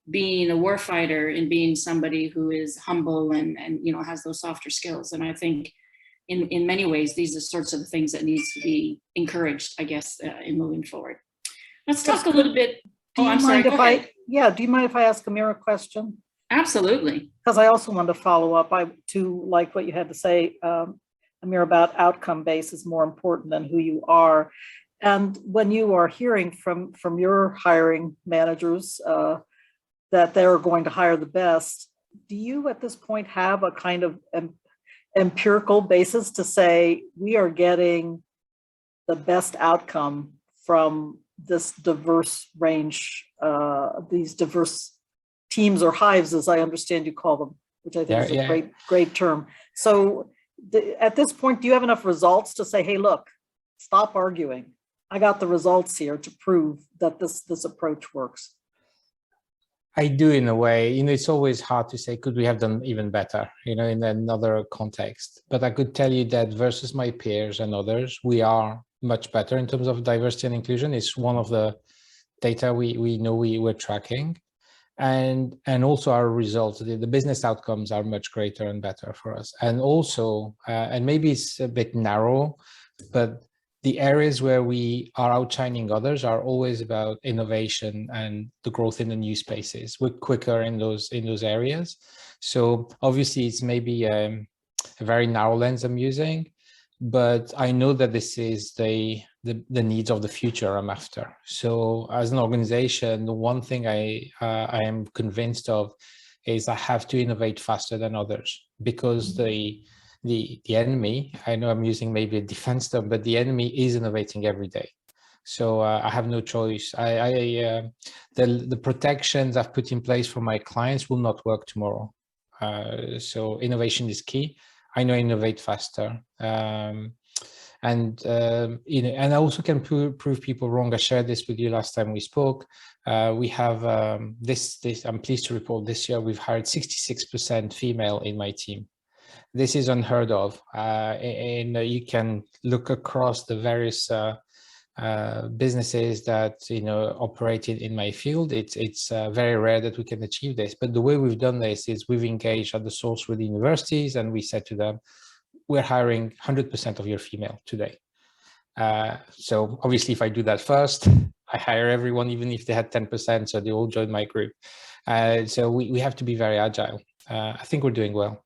being a warfighter and being somebody who is humble and has those softer skills. And I think in many ways these are sorts of things that needs to be encouraged, I guess, in moving forward. Let's talk a little bit. Do you mind if I ask Amir a question? Absolutely. Because I also want to follow up to like what you had to say, Amir, about outcome-based is more important than who you are. And when you are hearing from your hiring managers that they're going to hire the best, do you at this point have a kind of empirical basis to say we are getting the best outcome from this diverse range, these diverse teams or hives, as I understand you call them, which I think is a great term. So at this point, do you have enough results to say, hey, look, stop arguing. I got the results here to prove that this approach works? I do, in a way. You know, it's always hard to say, could we have done even better, you know, in another context. But I could tell you that versus my peers and others, we are much better in terms of diversity and inclusion. It's one of the data we know we're tracking. And also our results, the business outcomes are much greater and better for us. And also, and maybe it's a bit narrow, but the areas where we are outshining others are always about innovation and the growth in the new spaces. We're quicker in those areas. So obviously it's maybe a very narrow lens I'm using, but I know that this is the needs of the future I'm after. So as an organization, the one thing I am convinced of is I have to innovate faster than others, because the enemy, I know I'm using maybe a defense term, but the enemy is innovating every day. So I have no choice. The protections I've put in place for my clients will not work tomorrow. So innovation is key. I know innovate faster. You know, and I also can prove people wrong. I shared this with you last time we spoke. We have this. I'm pleased to report this year we've hired 66% female in my team. This is unheard of, and you can look across the various businesses that operate in my field. It's very rare that we can achieve this. But the way we've done this is we've engaged at the source with the universities, and we said to them, we're hiring 100% of your female today. So obviously, if I do that first, I hire everyone, even if they had 10%, so they all join my group. So we have to be very agile. I think we're doing well.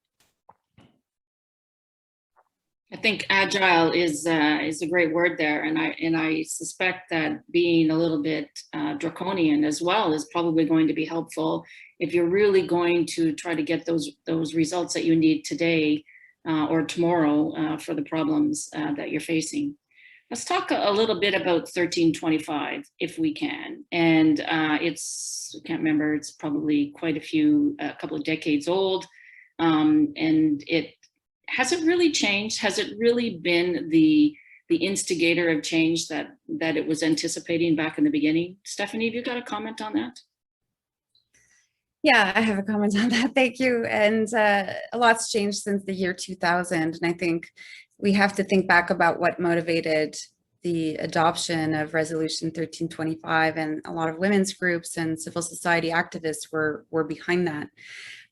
I think agile is a great word there, and I suspect that being a little bit draconian as well is probably going to be helpful if you're really going to try to get those results that you need today or tomorrow for the problems that you're facing. Let's talk a little bit about 1325, if we can. And I can't remember, it's probably quite a couple of decades old, and has it really changed? Has it really been the instigator of change that it was anticipating back in the beginning? Stephanie, have you got a comment on that? Yeah, I have a comment on that. Thank you. And a lot's changed since the year 2000. And I think we have to think back about what motivated the adoption of Resolution 1325, and a lot of women's groups and civil society activists were behind that.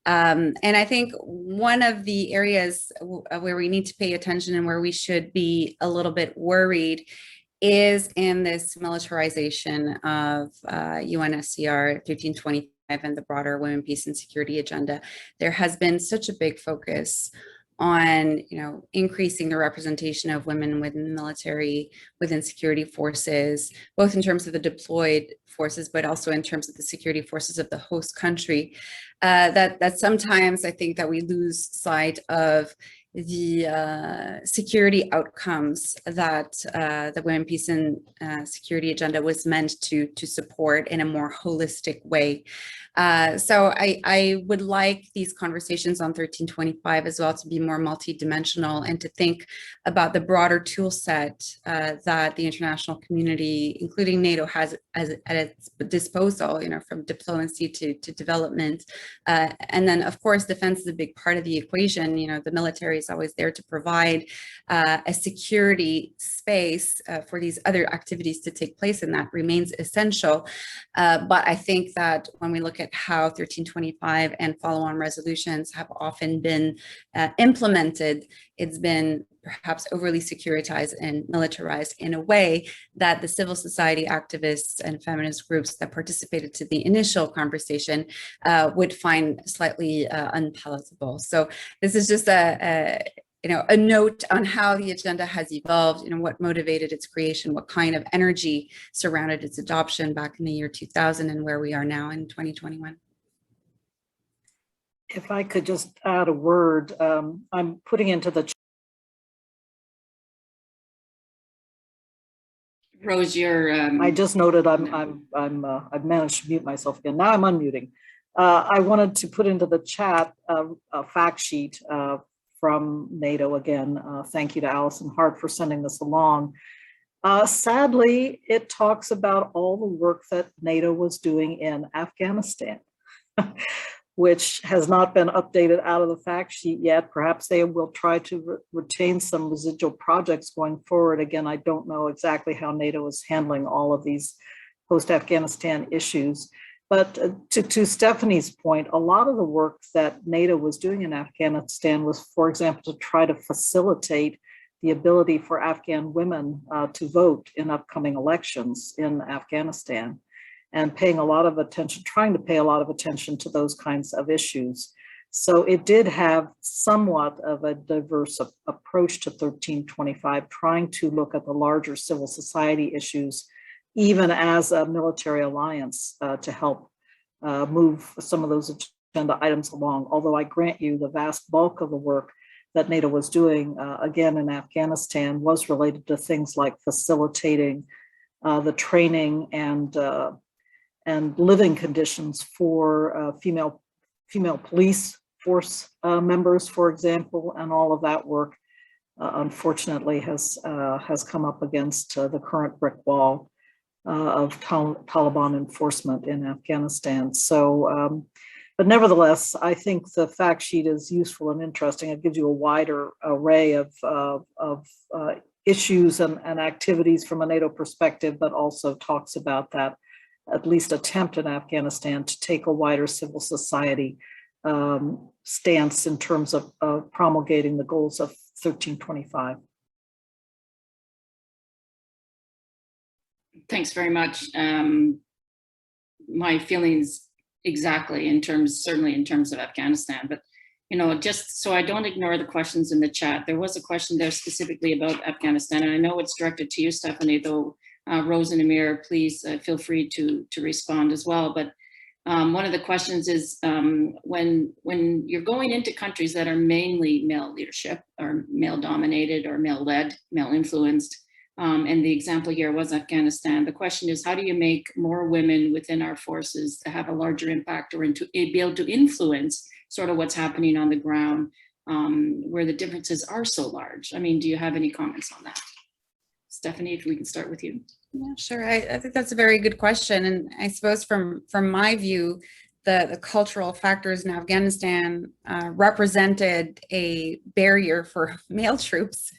And I think one of the areas where we need to pay attention and where we should be a little bit worried is in this militarization of UNSCR 1325 and the broader women, peace, and security agenda. There has been such a big focus on increasing the representation of women within the military, within security forces, both in terms of the deployed forces, but also in terms of the security forces of the host country, that sometimes I think that we lose sight of the security outcomes that the Women, Peace, and Security agenda was meant to support in a more holistic way. So I would like these conversations on 1325 as well to be more multidimensional, and to think about the broader tool set that the international community, including NATO, has at its disposal, from diplomacy to development. And then, of course, defense is a big part of the equation. The military is always there to provide a security space for these other activities to take place, and that remains essential. But I think that when we look at how 1325 and follow-on resolutions have often been implemented, it's been perhaps overly securitized and militarized in a way that the civil society activists and feminist groups that participated to the initial conversation would find slightly unpalatable. So this is just a note on how the agenda has evolved, what motivated its creation, what kind of energy surrounded its adoption back in the year 2000, and where we are now in 2021. If I could just add a word, I'm putting into the Rose, you're. I just noted I've managed to mute myself again. Now I'm unmuting. I wanted to put into the chat a fact sheet from NATO again. Thank you to Allison Hart for sending this along. Sadly, it talks about all the work that NATO was doing in Afghanistan, which has not been updated out of the fact sheet yet. Perhaps they will try to retain some residual projects going forward. Again, I don't know exactly how NATO is handling all of these post-Afghanistan issues. But to Stephanie's point, a lot of the work that NATO was doing in Afghanistan was, for example, to try to facilitate the ability for Afghan women to vote in upcoming elections in Afghanistan, and paying a lot of attention, trying to pay a lot of attention to those kinds of issues. So it did have somewhat of a diverse approach to 1325, trying to look at the larger civil society issues, even as a military alliance to help move some of those agenda items along. Although I grant you the vast bulk of the work that NATO was doing, again, in Afghanistan was related to things like facilitating the training and living conditions for female police force members, for example, and all of that work, unfortunately, has come up against the current brick wall of Taliban enforcement in Afghanistan. So, but nevertheless, I think the fact sheet is useful and interesting. It gives you a wider array of issues and activities from a NATO perspective, but also talks about that at least attempt in Afghanistan to take a wider civil society stance in terms of promulgating the goals of 1325. Thanks very much. My feelings exactly certainly in terms of Afghanistan, but just so I don't ignore the questions in the chat, there was a question there specifically about Afghanistan, and I know it's directed to you, Stephanie, though Rose and Amir, please feel free to respond as well. But one of the questions is when you're going into countries that are mainly male leadership or male dominated or male led, male influenced, and the example here was Afghanistan. The question is, how do you make more women within our forces to have a larger impact or be able to influence sort of what's happening on the ground where the differences are so large? I mean, do you have any comments on that? Stephanie, if we can start with you. Yeah, sure. I think that's a very good question. And I suppose from my view, the cultural factors in Afghanistan represented a barrier for male troops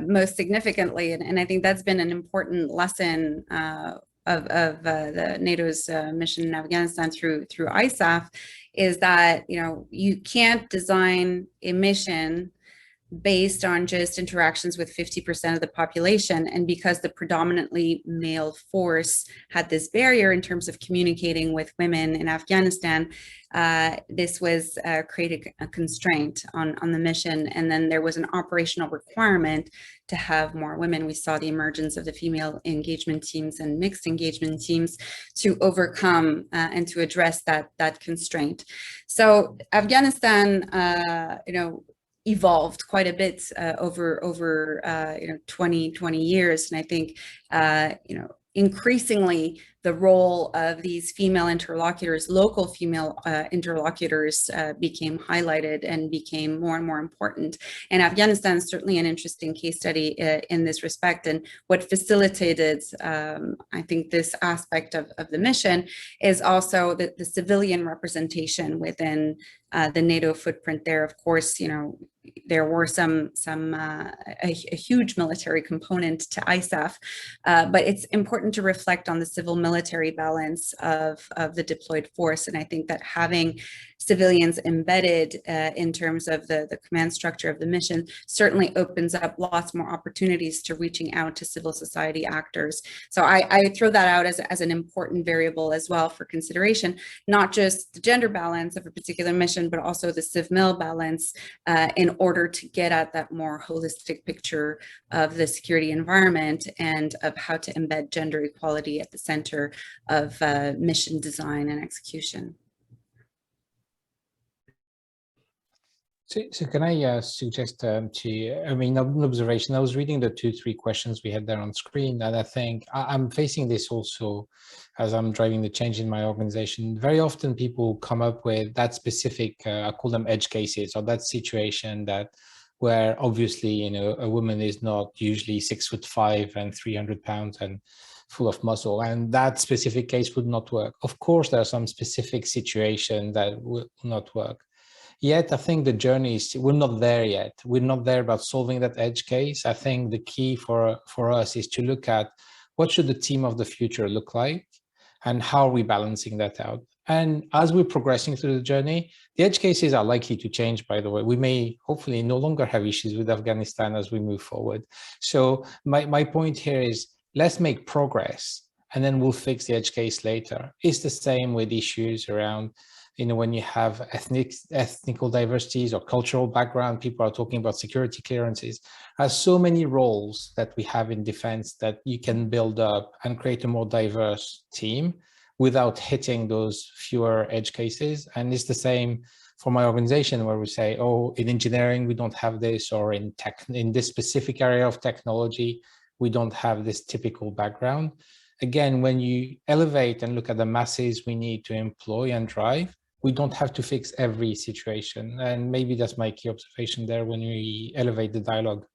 most significantly. And I think that's been an important lesson of the NATO's mission in Afghanistan through ISAF, is that, you can't design a mission based on just interactions with 50% of the population. And because the predominantly male force had this barrier in terms of communicating with women in Afghanistan, this was created a constraint on the mission. And then there was an operational requirement to have more women. We saw the emergence of the female engagement teams and mixed engagement teams to overcome and to address that constraint. So Afghanistan, evolved quite a bit over 20 years. And I think, increasingly the role of these female interlocutors, local female interlocutors, became highlighted and became more and more important. And Afghanistan is certainly an interesting case study in this respect. And what facilitated, I think, this aspect of the mission is also the civilian representation within the NATO footprint there. Of course, there were a huge military component to ISAF, but it's important to reflect on the civil military balance of the deployed force. And I think that having civilians embedded in terms of the command structure of the mission certainly opens up lots more opportunities to reaching out to civil society actors. So I throw that out as an important variable as well for consideration, not just the gender balance of a particular mission, but also the civ-mil balance in order to get at that more holistic picture of the security environment and of how to embed gender equality at the center. center of mission design and execution. Thanks very much. So can I suggest an observation? I was reading the 2-3 questions we had there on screen, and I think I'm facing this also as I'm driving the change in my organization. Very often people come up with that specific, I call them edge cases, or that situation where obviously, a woman is not usually 6'5" and 300 pounds and full of muscle, and that specific case would not work. Of course, there are some specific situations that will not work. Yet, I think the journey is, we're not there yet. We're not there about solving that edge case. I think the key for us is to look at what should the team of the future look like and how are we balancing that out. And as we're progressing through the journey, the edge cases are likely to change, by the way. We may hopefully no longer have issues with Afghanistan as we move forward. So my point here is, let's make progress and then we'll fix the edge case later. It's the same with issues around, when you have ethnical diversities or cultural background, people are talking about security clearances. There's so many roles that we have in defense that you can build up and create a more diverse team without hitting those fewer edge cases. And it's the same for my organization, where we say, oh, in engineering, we don't have this, or in this specific area of technology, we don't have this typical background. Again, when you elevate and look at the masses we need to employ and drive, we don't have to fix every situation. And maybe that's my key observation there when we elevate the dialogue.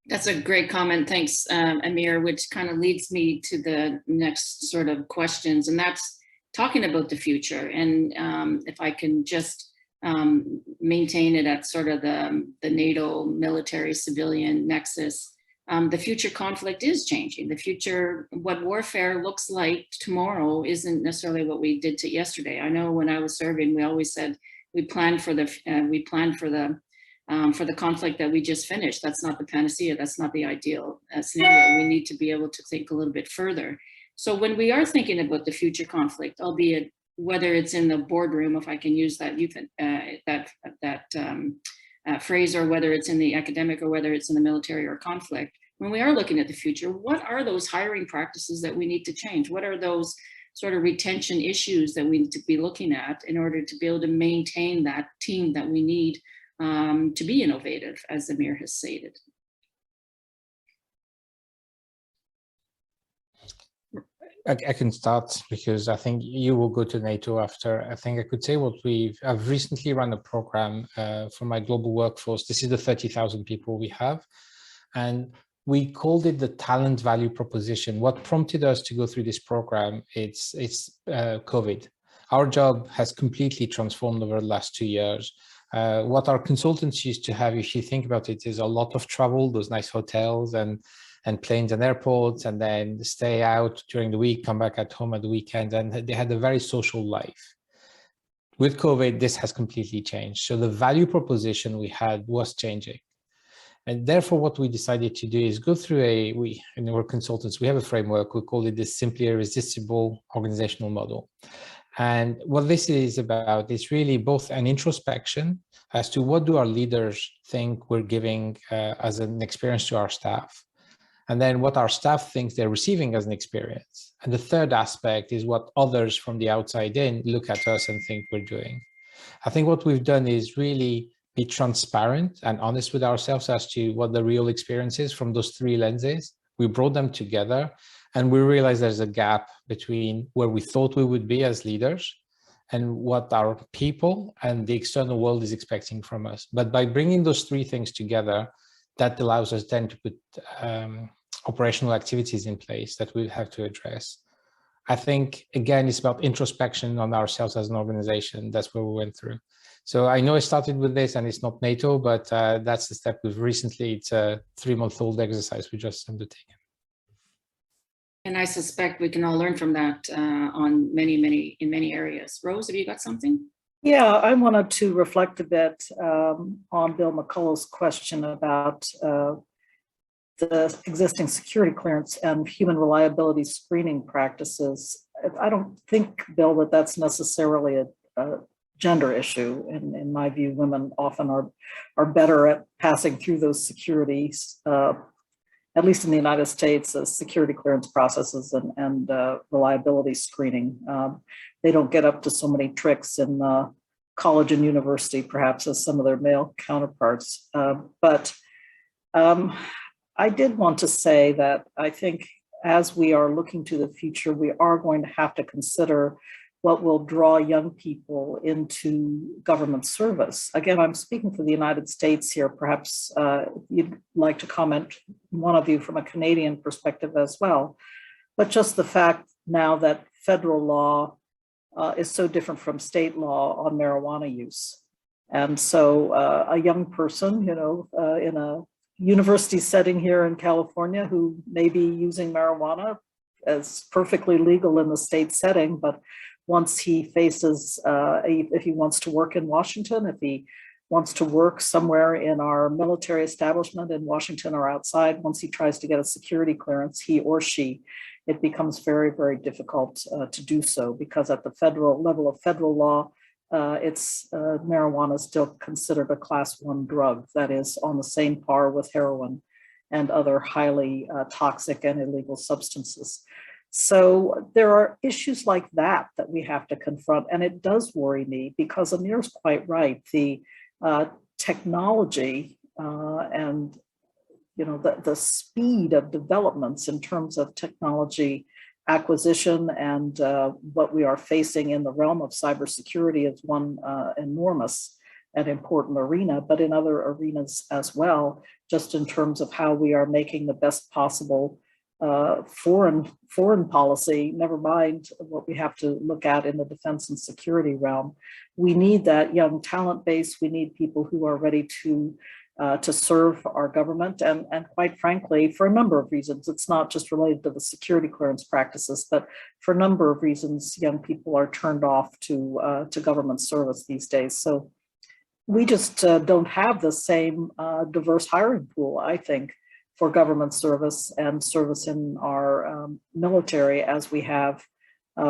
That's a great comment. Thanks, Amir, which kind of leads me to the next sort of questions, and that's talking about the future. And if I can just maintain it at sort of the NATO military civilian nexus, the future conflict is changing. The future, what warfare looks like tomorrow isn't necessarily what we did to yesterday. I know when I was serving, we always said we planned for the conflict that we just finished. That's not the panacea. That's not the ideal scenario. We need to be able to think a little bit further. So when we are thinking about the future conflict, albeit whether it's in the boardroom, if I can use that phrase, or whether it's in the academic, or whether it's in the military or conflict, when we are looking at the future, what are those hiring practices that we need to change? What are those sort of retention issues that we need to be looking at in order to be able to maintain that team that we need to be innovative, as Amir has stated? I can start, because I think you will go to NATO after. I think I could say I've recently run a program for my global workforce. This is the 30,000 people we have. And we called it the talent value proposition. What prompted us to go through this program, it's COVID. Our job has completely transformed over the last 2 years. What our consultants used to have, if you think about it, is a lot of travel, those nice hotels and planes and airports, and then stay out during the week, come back at home at the weekend, and they had a very social life. With COVID, this has completely changed. So the value proposition we had was changing. And therefore, what we decided to do is go through in our consultants, we have a framework, we call it the simply irresistible organizational model. And what this is about is really both an introspection as to what do our leaders think we're giving as an experience to our staff, and then what our staff thinks they're receiving as an experience. And the third aspect is what others from the outside in look at us and think we're doing. I think what we've done is really be transparent and honest with ourselves as to what the real experience is from those three lenses. We brought them together, and we realized there's a gap between where we thought we would be as leaders and what our people and the external world is expecting from us. But by bringing those three things together, that allows us then to put operational activities in place that we'll have to address. I think, again, it's about introspection on ourselves as an organization. That's what we went through. So I know I started with this and it's not NATO, but that's the step we've recently, it's a 3-month-old exercise we just undertaken. And I suspect we can all learn from that in many areas. Rose, have you got something? Yeah, I wanted to reflect a bit on Bill McCullough's question about the existing security clearance and human reliability screening practices. I don't think, Bill, that that's necessarily a gender issue. In my view, women often are better at passing through those securities, at least in the United States, security clearance processes and reliability screening. They don't get up to so many tricks in college and university, perhaps, as some of their male counterparts. But I did want to say that I think as we are looking to the future, we are going to have to consider what will draw young people into government service. Again, I'm speaking for the United States here. Perhaps you'd like to comment, one of you, from a Canadian perspective as well. But just the fact now that federal law is so different from state law on marijuana use. And so a young person, in a university setting here in California who may be using marijuana as perfectly legal in the state setting, but once he faces, if he wants to work in Washington, if he wants to work somewhere in our military establishment in Washington or outside, once he tries to get a security clearance, he or she, it becomes very, very difficult to do so, because at the federal level of federal law, marijuana is still considered a class 1 drug, that is on the same par with heroin and other highly toxic and illegal substances. So there are issues like that we have to confront. And it does worry me, because Amir's quite right. The technology and the speed of developments in terms of technology acquisition and what we are facing in the realm of cybersecurity is one enormous and important arena, but in other arenas as well, just in terms of how we are making the best possible foreign policy, never mind what we have to look at in the defense and security realm. We need that young talent base. We need people who are ready to serve our government, and quite frankly, for a number of reasons. It's not just related to the security clearance practices, but for a number of reasons, young people are turned off to government service these days. So we just don't have the same diverse hiring pool, I think, for government service and service in our military as we have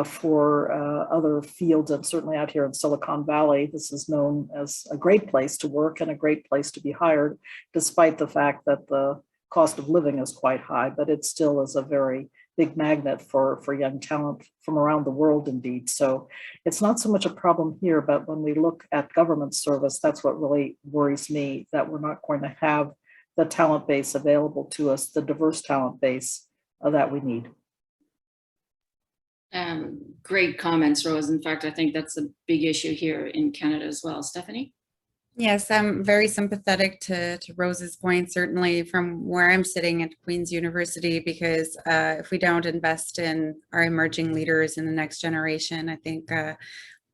for other fields. And certainly out here in Silicon Valley, this is known as a great place to work and a great place to be hired, despite the fact that the cost of living is quite high, but it still is a very big magnet for young talent from around the world indeed. So it's not so much a problem here, but when we look at government service, that's what really worries me, that we're not going to have the talent base available to us, the diverse talent base that we need. Great comments, Rose. In fact, I think that's a big issue here in Canada as well. Stephanie? Yes, I'm very sympathetic to Rose's point, certainly from where I'm sitting at Queen's University, because if we don't invest in our emerging leaders in the next generation, I think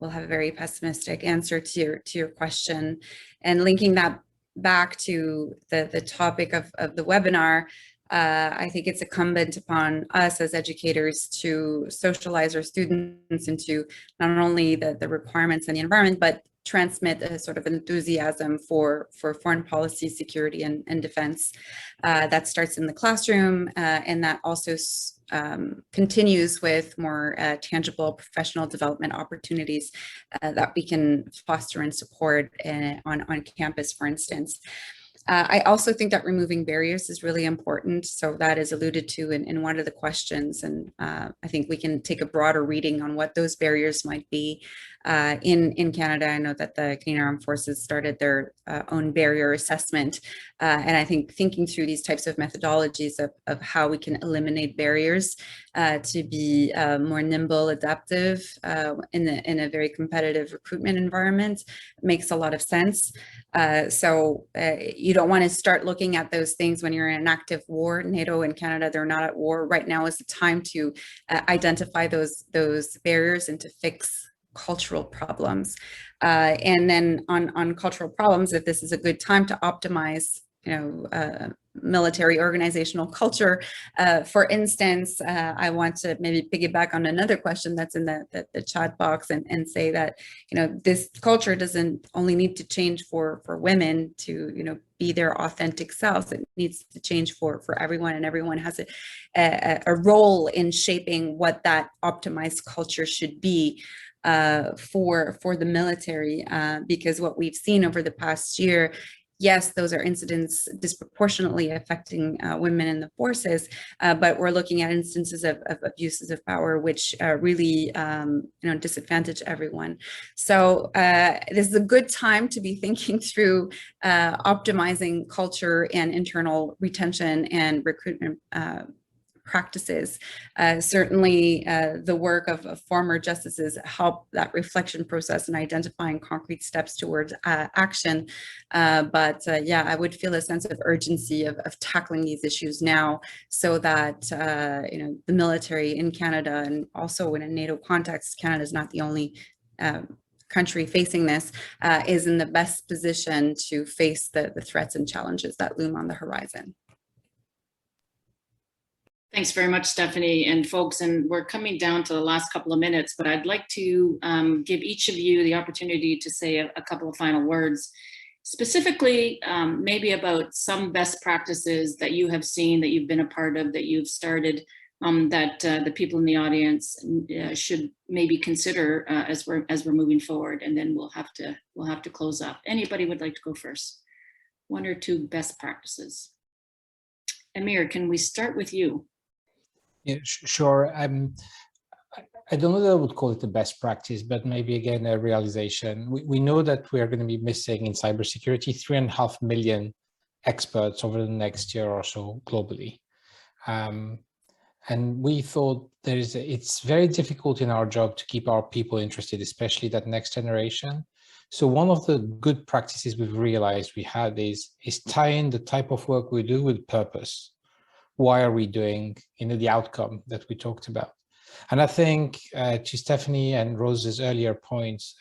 we'll have a very pessimistic answer to your question. And linking that back to the topic of the webinar, I think it's incumbent upon us as educators to socialize our students into not only the requirements and the environment, but transmit a sort of enthusiasm for foreign policy, security, and defense that starts in the classroom, and that also continues with more tangible professional development opportunities that we can foster and support on campus, for instance. I also think that removing barriers is really important. So that is alluded to in one of the questions. And I think we can take a broader reading on what those barriers might be. In Canada, I know that the Canadian Armed Forces started their own barrier assessment. And I think thinking through these types of methodologies of how we can eliminate barriers to be more nimble, adaptive in a very competitive recruitment environment makes a lot of sense. So you don't want to start looking at those things when you're in an active war. NATO and Canada, they're not at war. Right now is the time to identify those barriers and to fix cultural problems. And then on cultural problems, if this is a good time to optimize, military organizational culture. For instance, I want to maybe piggyback on another question that's in the chat box and say that, this culture doesn't only need to change for women to, be their authentic selves. It needs to change for everyone, and everyone has a role in shaping what that optimized culture should be for the military, because what we've seen over the past year yes, those are incidents disproportionately affecting women in the forces, but we're looking at instances of abuses of power which really disadvantage everyone. So this is a good time to be thinking through optimizing culture and internal retention and recruitment practices. Certainly the work of former justices help that reflection process and identifying concrete steps towards action. Yeah, I would feel a sense of urgency of tackling these issues now, so that the military in Canada, and also in a NATO context, Canada is not the only country facing this, is in the best position to face the threats and challenges that loom on the horizon. Thanks very much, Stephanie and folks. And we're coming down to the last couple of minutes, but I'd like to give each of you the opportunity to say a couple of final words, specifically maybe about some best practices that you have seen, that you've been a part of, that you've started, that the people in the audience should maybe consider as we're moving forward. And then we'll have to close up. Anybody would like to go first? One or two best practices. Amir, can we start with you? Yeah, sure. I don't know that I would call it the best practice, but maybe again a realization. We know that we are going to be missing in cybersecurity 3.5 million experts over the next year or so globally. And we thought it's very difficult in our job to keep our people interested, especially that next generation. So one of the good practices we've realized we had is tying the type of work we do with purpose. Why are we doing, the outcome that we talked about? And I think to Stephanie and Rose's earlier points,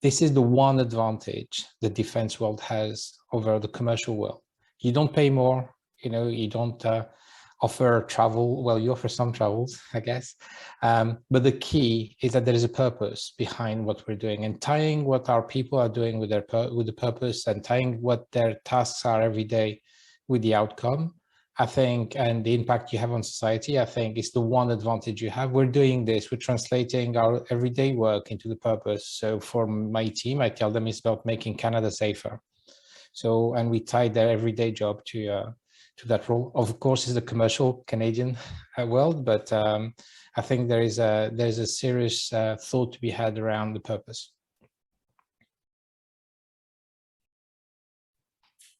this is the one advantage the defense world has over the commercial world. You don't pay more, you don't offer travel. Well, you offer some travels, I guess. But the key is that there is a purpose behind what we're doing, and tying what our people are doing with the purpose, and tying what their tasks are every day with the outcome, I think, and the impact you have on society, I think is the one advantage you have. We're doing this, we're translating our everyday work into the purpose. So for my team, I tell them it's about making Canada safer. So, and we tie their everyday job to that role. Of course, it's the commercial Canadian world, but I think there's a serious thought to be had around the purpose.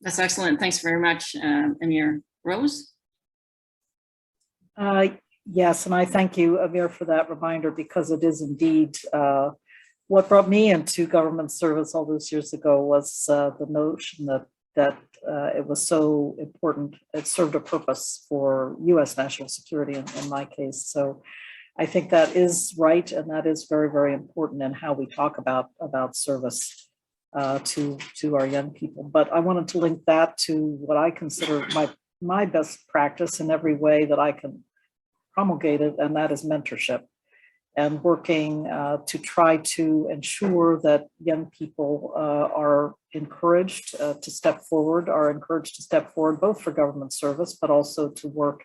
That's excellent. Thanks very much, Amir. Rose? Yes, and I thank you, Amir, for that reminder, because it is indeed what brought me into government service all those years ago was the notion that it was so important. It served a purpose for U.S. national security in my case. So I think that is right, and that is very, very important in how we talk about service to our young people. But I wanted to link that to what I consider my best practice in every way that I can promulgate it, and that is mentorship, and working to try to ensure that young people are encouraged to step forward, both for government service, but also to work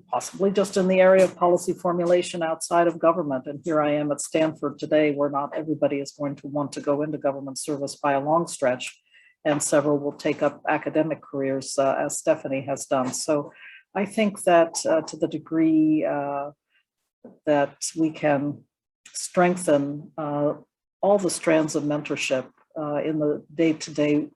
possibly just in the area of policy formulation outside of government. And here I am at Stanford today, where not everybody is going to want to go into government service by a long stretch, and several will take up academic careers, as Stephanie has done. So I think that to the degree that we can strengthen all the strands of mentorship in the day-to-day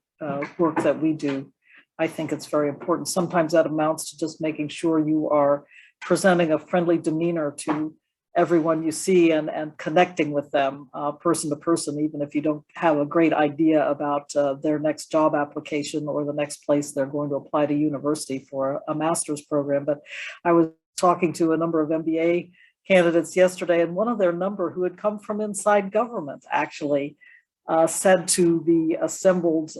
work that we do, I think it's very important. Sometimes that amounts to just making sure you are presenting a friendly demeanor to everyone you see, and connecting with them person to person, even if you don't have a great idea about their next job application or the next place they're going to apply to university for a master's program. But I was talking to a number of MBA candidates yesterday, and one of their number who had come from inside government actually said to the assembled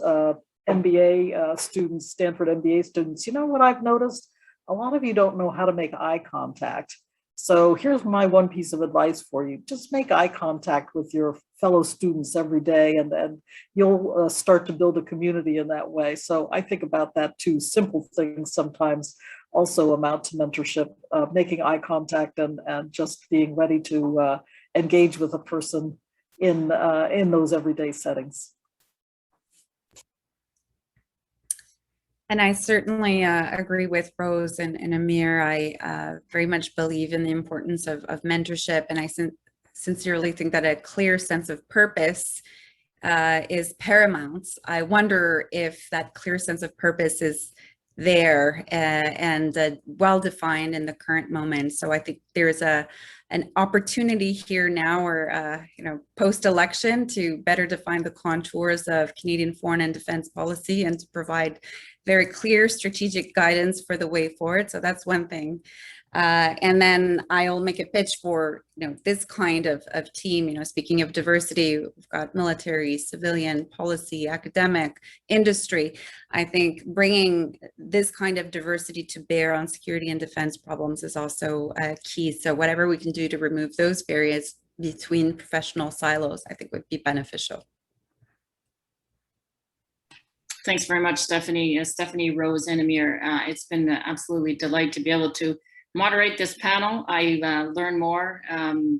MBA students, Stanford MBA students, you know what I've noticed? A lot of you don't know how to make eye contact. So here's my one piece of advice for you. Just make eye contact with your fellow students every day, and you'll start to build a community in that way. So I think about that too. Simple things sometimes also amount to mentorship, making eye contact and just being ready to engage with a person in those everyday settings. And I certainly agree with Rose and Amir. I very much believe in the importance of mentorship, and I sincerely think that a clear sense of purpose is paramount. I wonder if that clear sense of purpose is there and well defined in the current moment. So I think there's an opportunity here now, or post-election, to better define the contours of Canadian foreign and defense policy and to provide very clear strategic guidance for the way forward. So that's one thing. And then I'll make a pitch for this kind of team. Speaking of diversity, we've got military, civilian, policy, academic, industry. I think bringing this kind of diversity to bear on security and defense problems is also key. So whatever we can do to remove those barriers between professional silos, I think would be beneficial. Thanks very much, Stephanie. Stephanie, Rose, and Amir. It's been an absolutely delight to be able to moderate this panel. I learned more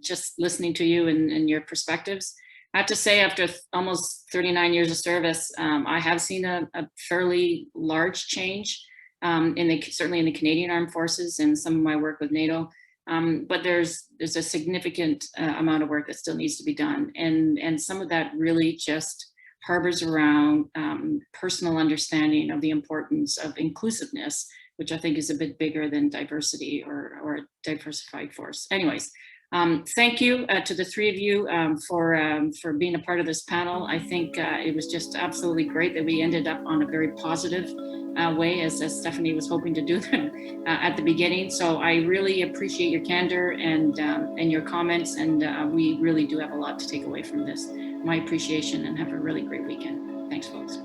just listening to you and your perspectives. I have to say, after almost 39 years of service, I have seen a fairly large change certainly in the Canadian Armed Forces and some of my work with NATO. But there's a significant amount of work that still needs to be done. And some of that really just harbors around personal understanding of the importance of inclusiveness, which I think is a bit bigger than diversity or a diversified force. Anyways, thank you to the three of you for being a part of this panel. I think it was just absolutely great that we ended up on a very positive way, as Stephanie was hoping to do at the beginning. So I really appreciate your candor and your comments, and we really do have a lot to take away from this. My appreciation, and have a really great weekend. Thanks, folks.